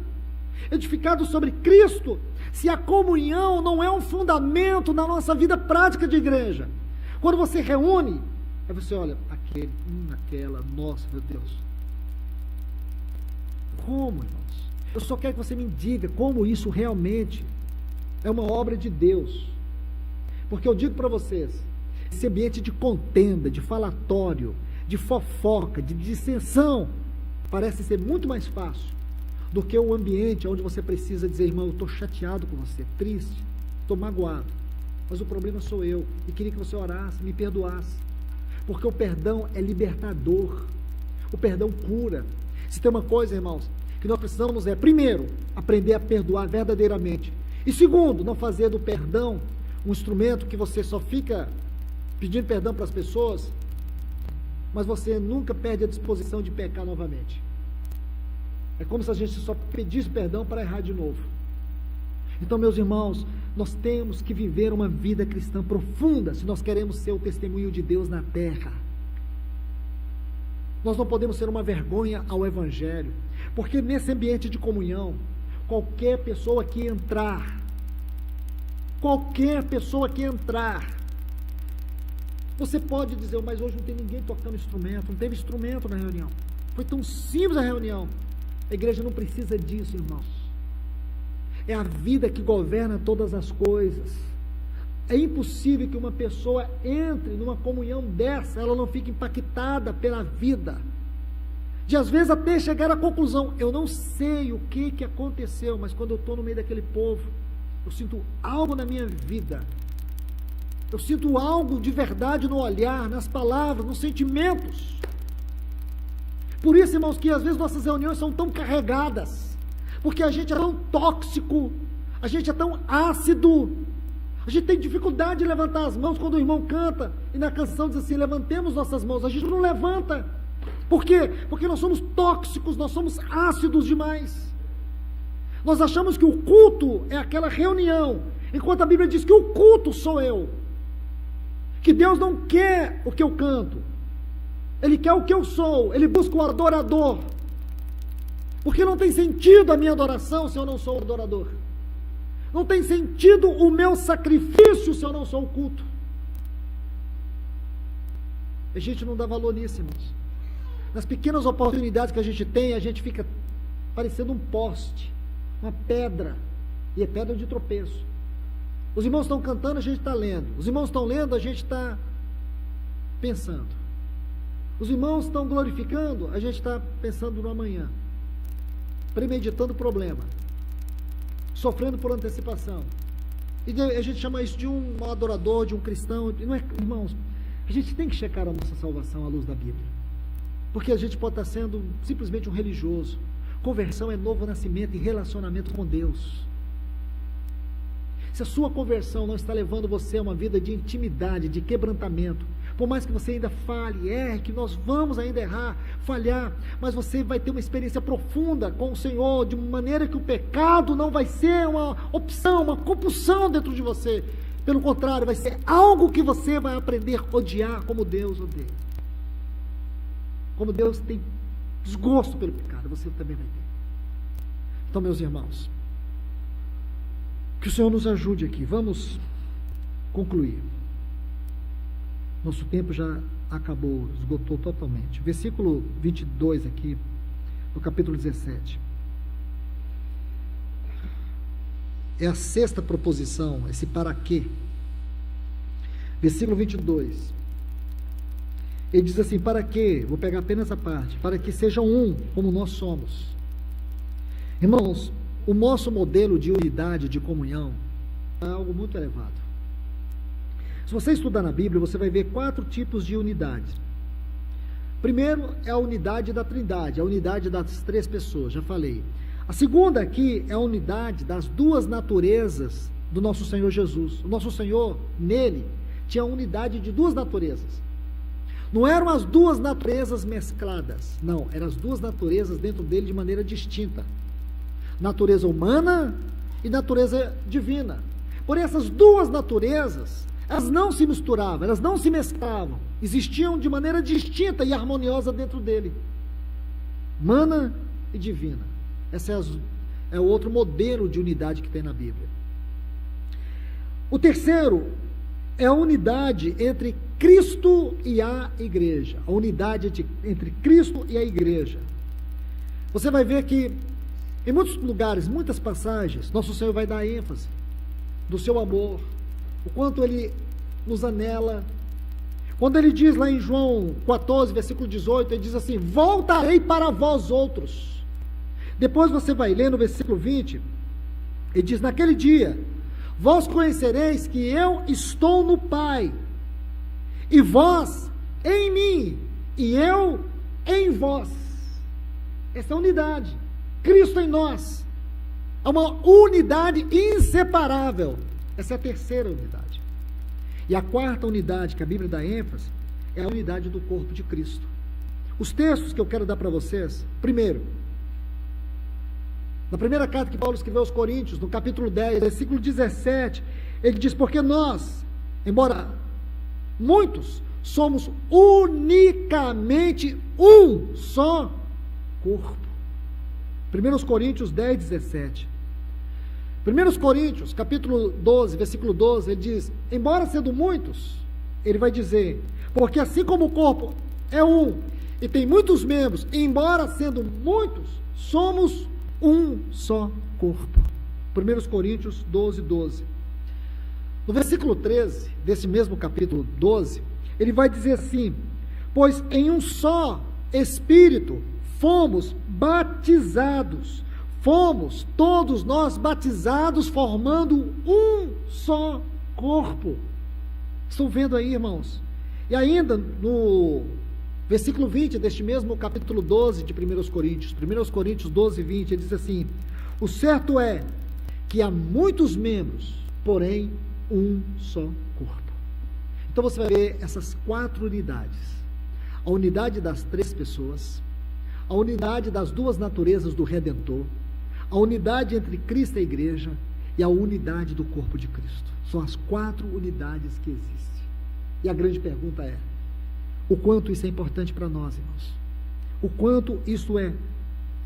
Speaker 2: edificado sobre Cristo, se a comunhão não é um fundamento na nossa vida prática de igreja? Quando você reúne, aí você olha, aquele, aquela, nossa, meu Deus. Como, irmãos? Eu só quero que você me diga como isso realmente é uma obra de Deus. Porque eu digo para vocês, esse ambiente de contenda, de falatório, de fofoca, de dissensão, parece ser muito mais fácil do que o ambiente onde você precisa dizer, irmão, eu estou chateado com você, triste, estou magoado, mas o problema sou eu, e queria que você orasse, me perdoasse, porque o perdão é libertador, o perdão cura. Se tem uma coisa, irmãos, que nós precisamos primeiro, aprender a perdoar verdadeiramente, e segundo, não fazer do perdão um instrumento que você só fica pedindo perdão para as pessoas, mas você nunca perde a disposição de pecar novamente. É como se a gente só pedisse perdão para errar de novo. Então, meus irmãos, nós temos que viver uma vida cristã profunda se nós queremos ser o testemunho de Deus na terra. Nós não podemos ser uma vergonha ao Evangelho, porque nesse ambiente de comunhão, qualquer pessoa que entrar, você pode dizer, mas hoje não tem ninguém tocando instrumento, não teve instrumento na reunião, foi tão simples a reunião. A igreja não precisa disso, irmãos. É a vida que governa todas as coisas. É impossível que uma pessoa entre numa comunhão dessa, ela não fique impactada pela vida, de às vezes até chegar à conclusão, eu não sei o que aconteceu, mas quando eu estou no meio daquele povo, eu sinto algo na minha vida, eu sinto algo de verdade no olhar, nas palavras, nos sentimentos. Por isso, irmãos, que às vezes nossas reuniões são tão carregadas, porque a gente é tão tóxico, a gente é tão ácido, a gente tem dificuldade de levantar as mãos quando o irmão canta, e na canção diz assim, levantemos nossas mãos, a gente não levanta. Por quê? Porque nós somos tóxicos, nós somos ácidos demais. Nós achamos que o culto é aquela reunião, enquanto a Bíblia diz que o culto sou eu, que Deus não quer o que eu canto, Ele quer o que eu sou, Ele busca o adorador, porque não tem sentido a minha adoração se eu não sou o adorador, não tem sentido o meu sacrifício se eu não sou o culto. A gente não dá valor nisso, irmãos. Nas pequenas oportunidades que a gente tem, a gente fica parecendo um poste, uma pedra, e é pedra de tropeço. Os irmãos estão cantando, a gente está lendo, os irmãos estão lendo, a gente está pensando. Os irmãos estão glorificando, a gente está pensando no amanhã, premeditando o problema, sofrendo por antecipação. E a gente chama isso de um adorador, de um cristão. Não é, irmãos, a gente tem que checar a nossa salvação à luz da Bíblia, porque a gente pode estar sendo simplesmente um religioso. Conversão é novo nascimento e relacionamento com Deus. Se a sua conversão não está levando você a uma vida de intimidade, de quebrantamento, por mais que você ainda fale, erre, que nós vamos ainda errar, falhar, mas você vai ter uma experiência profunda com o Senhor, de maneira que o pecado não vai ser uma opção, uma compulsão dentro de você. Pelo contrário, vai ser algo que você vai aprender a odiar como Deus odeia. Como Deus tem desgosto pelo pecado, você também vai ter. Então, meus irmãos, que o Senhor nos ajude aqui. Vamos concluir. Nosso tempo já acabou, esgotou totalmente. Versículo 22 aqui, no capítulo 17. É a sexta proposição, esse para quê. Versículo 22. Ele diz assim, para que, vou pegar apenas a parte, para que sejam um, como nós somos. Irmãos, o nosso modelo de unidade, de comunhão, é algo muito elevado. Se você estudar na Bíblia, você vai ver 4 tipos de unidade. Primeiro é a unidade da Trindade, a unidade das 3 pessoas, já falei. A segunda aqui é a unidade das 2 naturezas do nosso Senhor Jesus. O nosso Senhor, nele, tinha a unidade de 2 naturezas. Não eram as 2 naturezas mescladas, não, eram as 2 naturezas dentro dele de maneira distinta. Natureza humana e natureza divina. Porém, essas 2 naturezas, elas não se misturavam, elas não se mesclavam, existiam de maneira distinta e harmoniosa dentro dele. Humana e divina. Esse é o outro modelo de unidade que tem na Bíblia. O terceiro é a unidade entre Cristo e a igreja. A unidade entre Cristo e a igreja. Você vai ver que em muitos lugares, muitas passagens, nosso Senhor vai dar ênfase do seu amor, o quanto Ele nos anela. Quando Ele diz lá em João 14, versículo 18, Ele diz assim: voltarei para vós outros. Depois você vai ler no versículo 20, Ele diz: naquele dia, vós conhecereis que eu estou no Pai, e vós em mim, e eu em vós. Essa é a unidade. Cristo em nós. É uma unidade inseparável. Essa é a terceira unidade. E a quarta unidade que a Bíblia dá ênfase é a unidade do corpo de Cristo. Os textos que eu quero dar para vocês, primeiro, na primeira carta que Paulo escreveu aos Coríntios, no capítulo 10, versículo 17, ele diz: porque nós, embora muitos, somos unicamente um só corpo. 1 Coríntios 10, 17. 1 Coríntios, capítulo 12, versículo 12, ele diz: embora sendo muitos, ele vai dizer, porque assim como o corpo é um, e tem muitos membros, embora sendo muitos, somos um só corpo. 1 Coríntios 12, 12. No versículo 13, desse mesmo capítulo 12, ele vai dizer assim: pois em um só Espírito fomos batizados, fomos todos nós batizados, formando um só corpo. Estão vendo aí, irmãos? E ainda no versículo 20 deste mesmo capítulo 12 de 1 Coríntios 12, 20, ele diz assim: o certo é que há muitos membros, porém um só corpo. Então você vai ver essas quatro unidades: a unidade das três pessoas, a unidade das duas naturezas do Redentor, a unidade entre Cristo e a igreja e a unidade do corpo de Cristo. São as quatro unidades que existem. E a grande pergunta é: o quanto isso é importante para nós, irmãos? O quanto isso é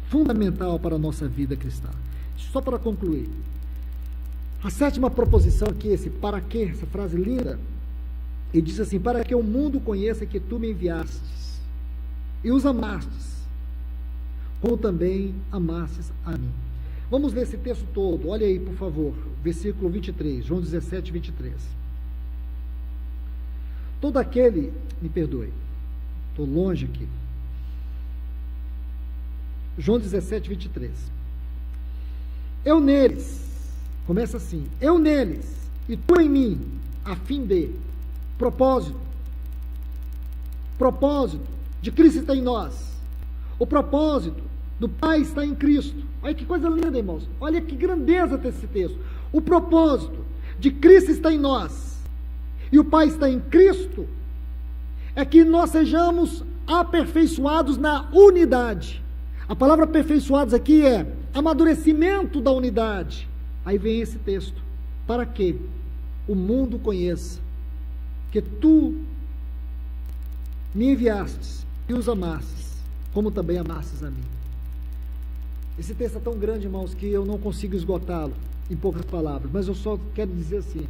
Speaker 2: fundamental para a nossa vida cristã? Só para concluir, a sétima proposição aqui, esse para quê, essa frase linda, ele diz assim: para que o mundo conheça que tu me enviastes e os amastes, como também amastes a mim. Vamos ler esse texto todo, olha aí por favor, versículo 23, João 17, 23. Todo aquele, me perdoe, estou longe aqui, João 17, 23. Eu neles, começa assim: eu neles e tu em mim, a fim de, propósito de Cristo está em nós, o propósito do Pai está em Cristo. Olha que coisa linda, irmãos, olha que grandeza desse texto. O propósito de Cristo está em nós e o Pai está em Cristo, é que nós sejamos aperfeiçoados na unidade. A palavra aperfeiçoados aqui é amadurecimento da unidade. Aí vem esse texto: para que o mundo conheça que tu me enviastes e os amastes, como também amastes a mim. Esse texto é tão grande, irmãos, que eu não consigo esgotá-lo em poucas palavras, mas eu só quero dizer assim: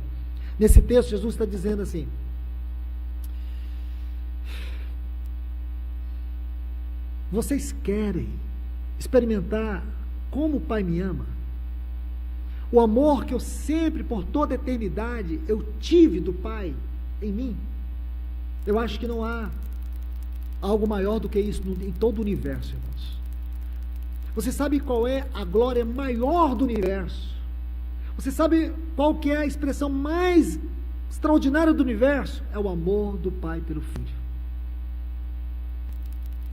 Speaker 2: nesse texto Jesus está dizendo assim: vocês querem experimentar como o Pai me ama? O amor que eu sempre, por toda a eternidade, eu tive do Pai em mim? Eu acho que não há algo maior do que isso em todo o universo, irmãos. Você sabe qual é a glória maior do universo? Você sabe qual que é a expressão mais extraordinária do universo? É o amor do Pai pelo Filho.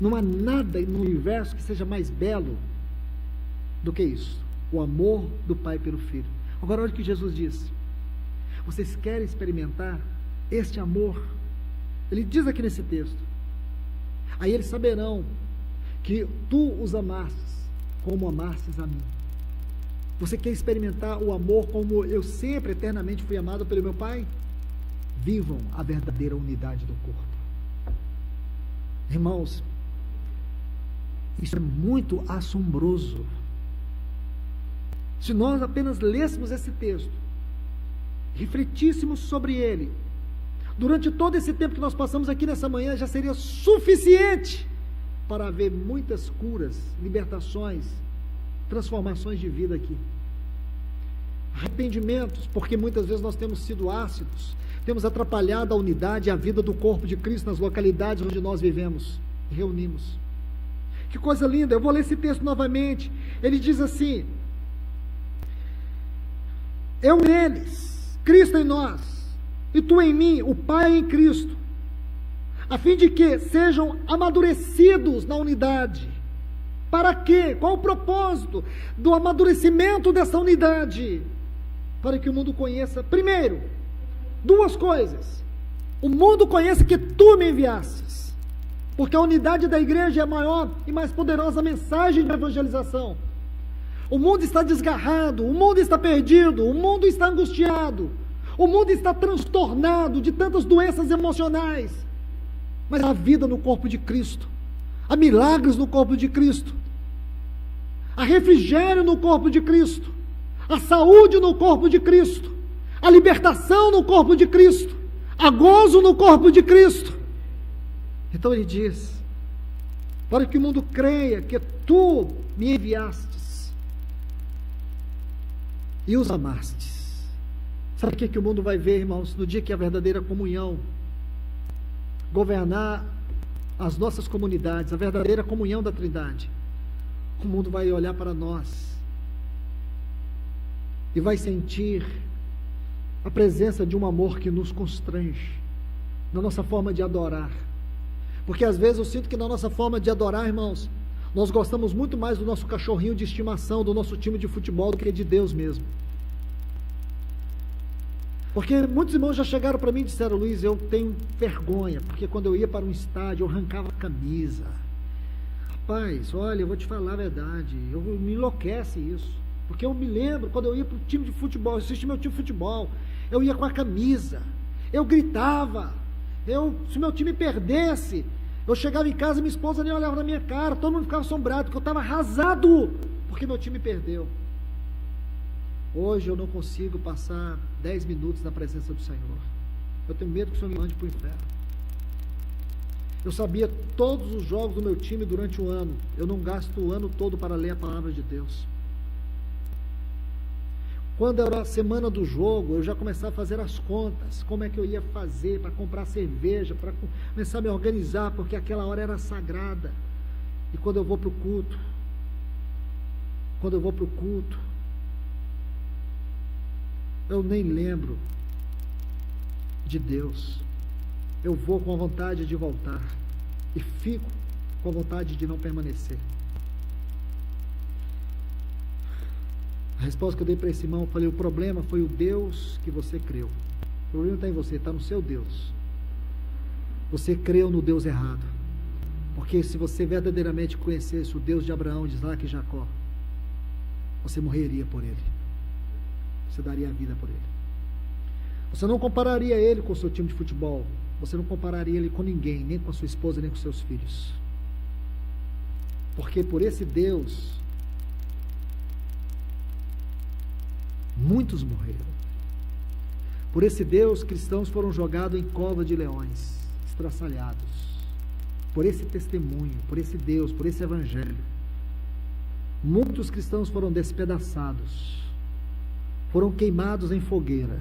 Speaker 2: Não há nada no universo que seja mais belo do que isso: o amor do Pai pelo Filho. Agora olha o que Jesus diz: vocês querem experimentar este amor? Ele diz aqui nesse texto: aí eles saberão que tu os amastes como amastes a mim. Você quer experimentar o amor como eu sempre, eternamente fui amado pelo meu Pai? vivam a verdadeira unidade do corpo. Irmãos, isso é muito assombroso. Se nós apenas lêssemos esse texto, refletíssemos sobre ele, durante todo esse tempo que nós passamos aqui nessa manhã, já seria suficiente para haver muitas curas, libertações, transformações de vida aqui. Arrependimentos, porque muitas vezes nós temos sido ácidos, temos atrapalhado a unidade e a vida do corpo de Cristo nas localidades onde nós vivemos e reunimos. Que coisa linda, eu vou ler esse texto novamente. Ele diz assim: eu neles, Cristo em nós, e tu em mim, o Pai em Cristo, a fim de que sejam amadurecidos na unidade. Para quê? Qual o propósito do amadurecimento dessa unidade? Para que o mundo conheça, primeiro, duas coisas. O mundo conheça que tu me enviastes, porque a unidade da igreja é a maior e mais poderosa mensagem de evangelização. O mundo está desgarrado, o mundo está perdido, o mundo está angustiado, o mundo está transtornado de tantas doenças emocionais. Mas há vida no corpo de Cristo, há milagres no corpo de Cristo, há refrigério no corpo de Cristo, há saúde no corpo de Cristo, há libertação no corpo de Cristo, há gozo no corpo de Cristo. Então ele diz: para que o mundo creia que tu me enviastes e os amastes. Sabe o que o mundo vai ver, irmãos, no dia que a verdadeira comunhão governar as nossas comunidades, a verdadeira comunhão da Trindade? O mundo vai olhar para nós e vai sentir a presença de um amor que nos constrange na nossa forma de adorar. Porque às vezes eu sinto que na nossa forma de adorar, irmãos, nós gostamos muito mais do nosso cachorrinho de estimação, do nosso time de futebol, do que de Deus mesmo. Porque muitos irmãos já chegaram para mim e disseram: Luiz, eu tenho vergonha, porque quando eu ia para um estádio eu arrancava a camisa. Rapaz, olha, eu vou te falar a verdade, me enlouquece isso. Porque eu me lembro, quando eu ia para o time de futebol, eu assisti meu time de futebol, eu ia com a camisa, eu gritava, se meu time perdesse, eu chegava em casa e minha esposa nem olhava na minha cara, todo mundo ficava assombrado, porque eu estava arrasado, porque meu time perdeu. Hoje eu não consigo passar 10 minutos na presença do Senhor. Eu tenho medo que o Senhor me mande para o inferno. Eu sabia todos os jogos do meu time durante o ano. Eu não gasto o ano todo para ler a palavra de Deus. Quando era a semana do jogo, eu já começava a fazer as contas, como é que eu ia fazer para comprar cerveja, para começar a me organizar, porque aquela hora era sagrada. E quando eu vou para o culto, eu nem lembro de Deus. Eu vou com a vontade de voltar e fico com a vontade de não permanecer. A resposta que eu dei para esse irmão, eu falei: o problema foi o Deus que você creu. O problema está em você, está no seu Deus. Você creu no Deus errado. Porque se você verdadeiramente conhecesse o Deus de Abraão, de Isaac e Jacó, você morreria por ele. Você daria a vida por ele. Você não compararia ele com o seu time de futebol. Você não compararia ele com ninguém, nem com a sua esposa, nem com seus filhos. Porque por esse Deus, muitos morreram. Por esse Deus, cristãos foram jogados em cova de leões, estraçalhados. Por esse testemunho, por esse Deus, por esse evangelho, muitos cristãos foram despedaçados, foram queimados em fogueira.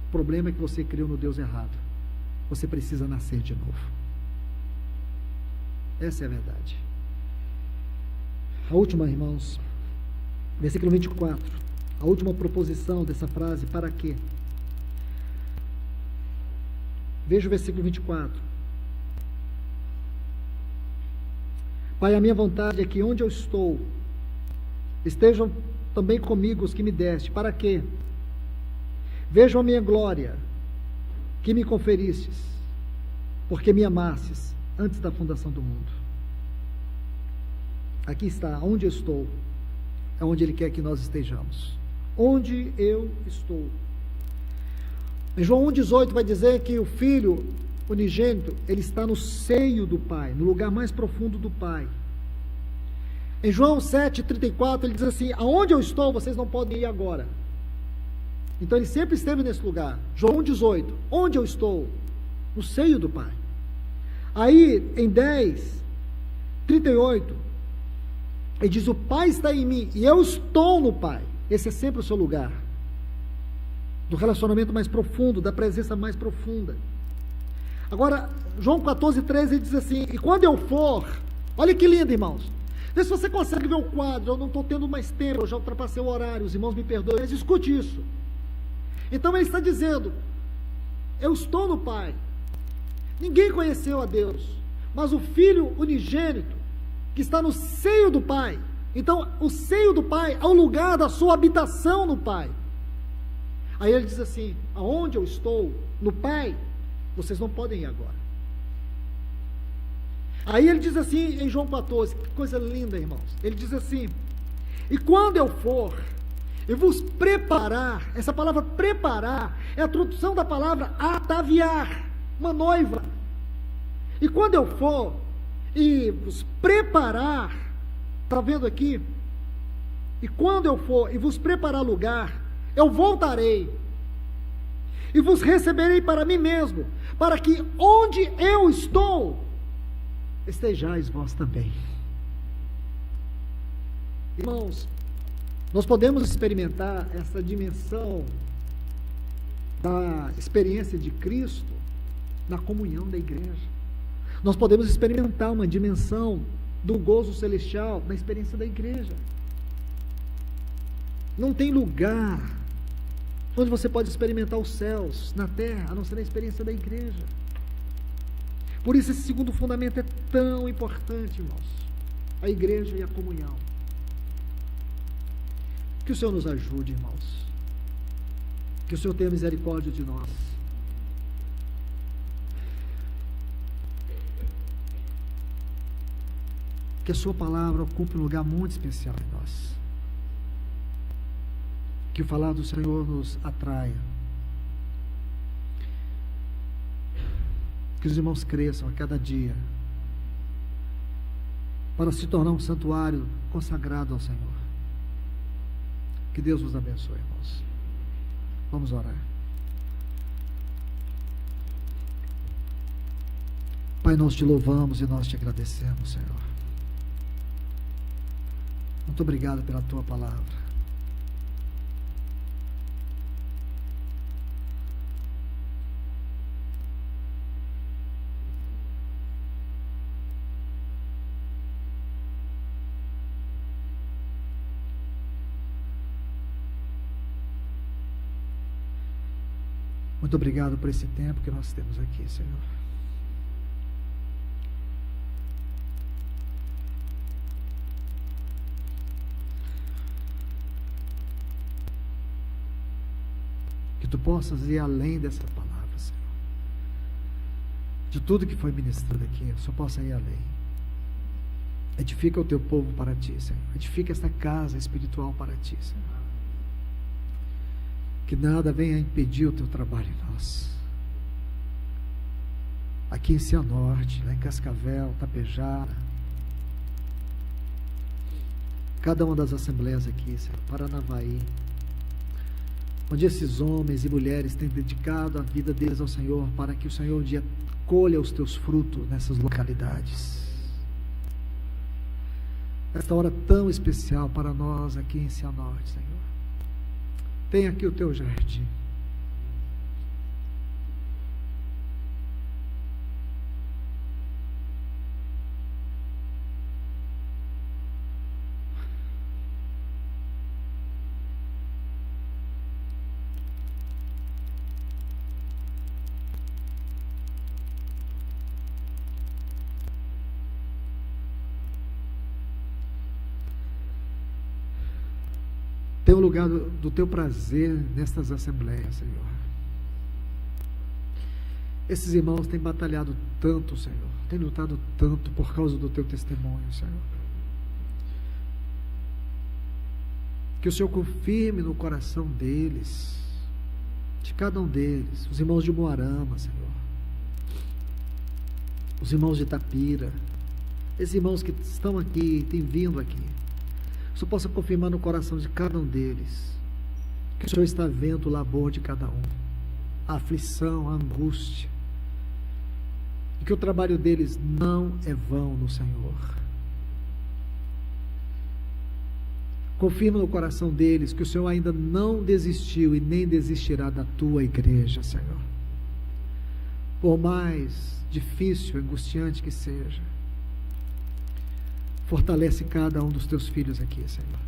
Speaker 2: O problema é que você creu no Deus errado. Você precisa nascer de novo. Essa é a verdade. A última, irmãos, versículo 24. A última proposição dessa frase: para quê? Veja o versículo 24. Pai, a minha vontade é que onde eu estou, estejam também comigo os que me deste. Para quê? Vejam a minha glória, que me conferistes, porque me amastes antes da fundação do mundo. Aqui está, onde eu estou, é onde Ele quer que nós estejamos. Onde eu estou. Em João 1,18 vai dizer que o Filho unigênito, ele está no seio do Pai, no lugar mais profundo do Pai. Em João 7,34 ele diz assim: aonde eu estou, vocês não podem ir agora. Então ele sempre esteve nesse lugar. João 1,18, onde eu estou? No seio do Pai. Aí em 10,38 ele diz: o Pai está em mim e eu estou no Pai. Esse é sempre o seu lugar, do relacionamento mais profundo, da presença mais profunda. Agora, João 14,13 ele diz assim: e quando eu for, olha que lindo, irmãos, vê se você consegue ver o quadro. Eu não estou tendo mais tempo, eu já ultrapassei o horário, os irmãos me perdoem, mas escute isso. Então ele está dizendo: eu estou no Pai, ninguém conheceu a Deus, mas o Filho unigênito, que está no seio do Pai. Então, o seio do Pai é o lugar da sua habitação no Pai. Aí ele diz assim: aonde eu estou, no Pai, vocês não podem ir agora. Aí ele diz assim em João 14, que coisa linda, irmãos. Ele diz assim: e quando eu for e vos preparar, essa palavra preparar é a tradução da palavra ataviar, uma noiva. E quando eu for e vos preparar, está vendo aqui? E quando eu for e vos preparar lugar, eu voltarei e vos receberei para mim mesmo, para que onde eu estou, estejais vós também. Irmãos, nós podemos experimentar essa dimensão da experiência de Cristo na comunhão da igreja. Nós podemos experimentar uma dimensão do gozo celestial na experiência da igreja. Não tem lugar onde você pode experimentar os céus na terra, a não ser na experiência da igreja. Por isso esse segundo fundamento é tão importante, irmãos. A igreja e a comunhão. Que o Senhor nos ajude, irmãos. Que o Senhor tenha misericórdia de nós. Que a sua palavra ocupe um lugar muito especial em nós. Que o falar do Senhor nos atraia. Que os irmãos cresçam a cada dia para se tornar um santuário consagrado ao Senhor. Que Deus vos abençoe, irmãos. Vamos orar. Pai, nós te louvamos e nós te agradecemos, Senhor. Muito obrigado pela tua palavra. Muito obrigado por esse tempo que nós temos aqui, Senhor. Que tu possas ir além dessa palavra, Senhor. De tudo que foi ministrado aqui, eu só possa ir além. Edifica o teu povo para ti, Senhor. Edifica esta casa espiritual para ti, Senhor. Que nada venha impedir o teu trabalho em nós. Aqui em Cianorte, lá em Cascavel, Tapejara, cada uma das assembleias aqui, Senhor, Paranavaí, onde esses homens e mulheres têm dedicado a vida deles ao Senhor, para que o Senhor um dia colha os teus frutos nessas localidades. Esta hora tão especial para nós aqui em Cianorte, Senhor. Tem aqui o teu jardim. Tem um lugar do teu prazer nestas assembleias, Senhor. Esses irmãos têm batalhado tanto, Senhor, têm lutado tanto por causa do teu testemunho, Senhor. Que o Senhor confirme no coração deles de cada um deles, os irmãos de Moarama, Senhor, os irmãos de Itapira, esses irmãos que estão aqui, têm vindo aqui, que o Senhor possa confirmar no coração de cada um deles, que o Senhor está vendo o labor de cada um, a aflição, a angústia, e que o trabalho deles não é vão no Senhor. Confirma no coração deles que o Senhor ainda não desistiu e nem desistirá da tua igreja, Senhor. Por mais difícil, angustiante que seja, fortalece cada um dos teus filhos aqui, Senhor.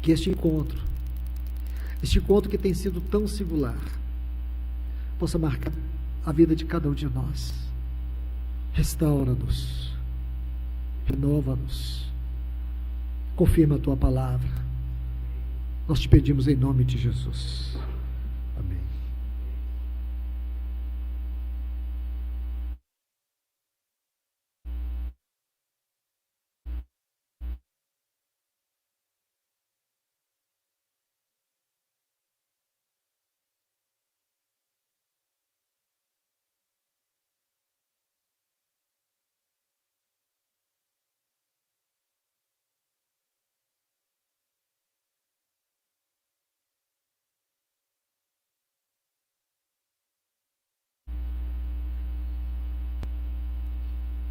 Speaker 2: Que este encontro que tem sido tão singular, possa marcar a vida de cada um de nós. Restaura-nos, renova-nos, confirma a tua palavra. Nós te pedimos em nome de Jesus.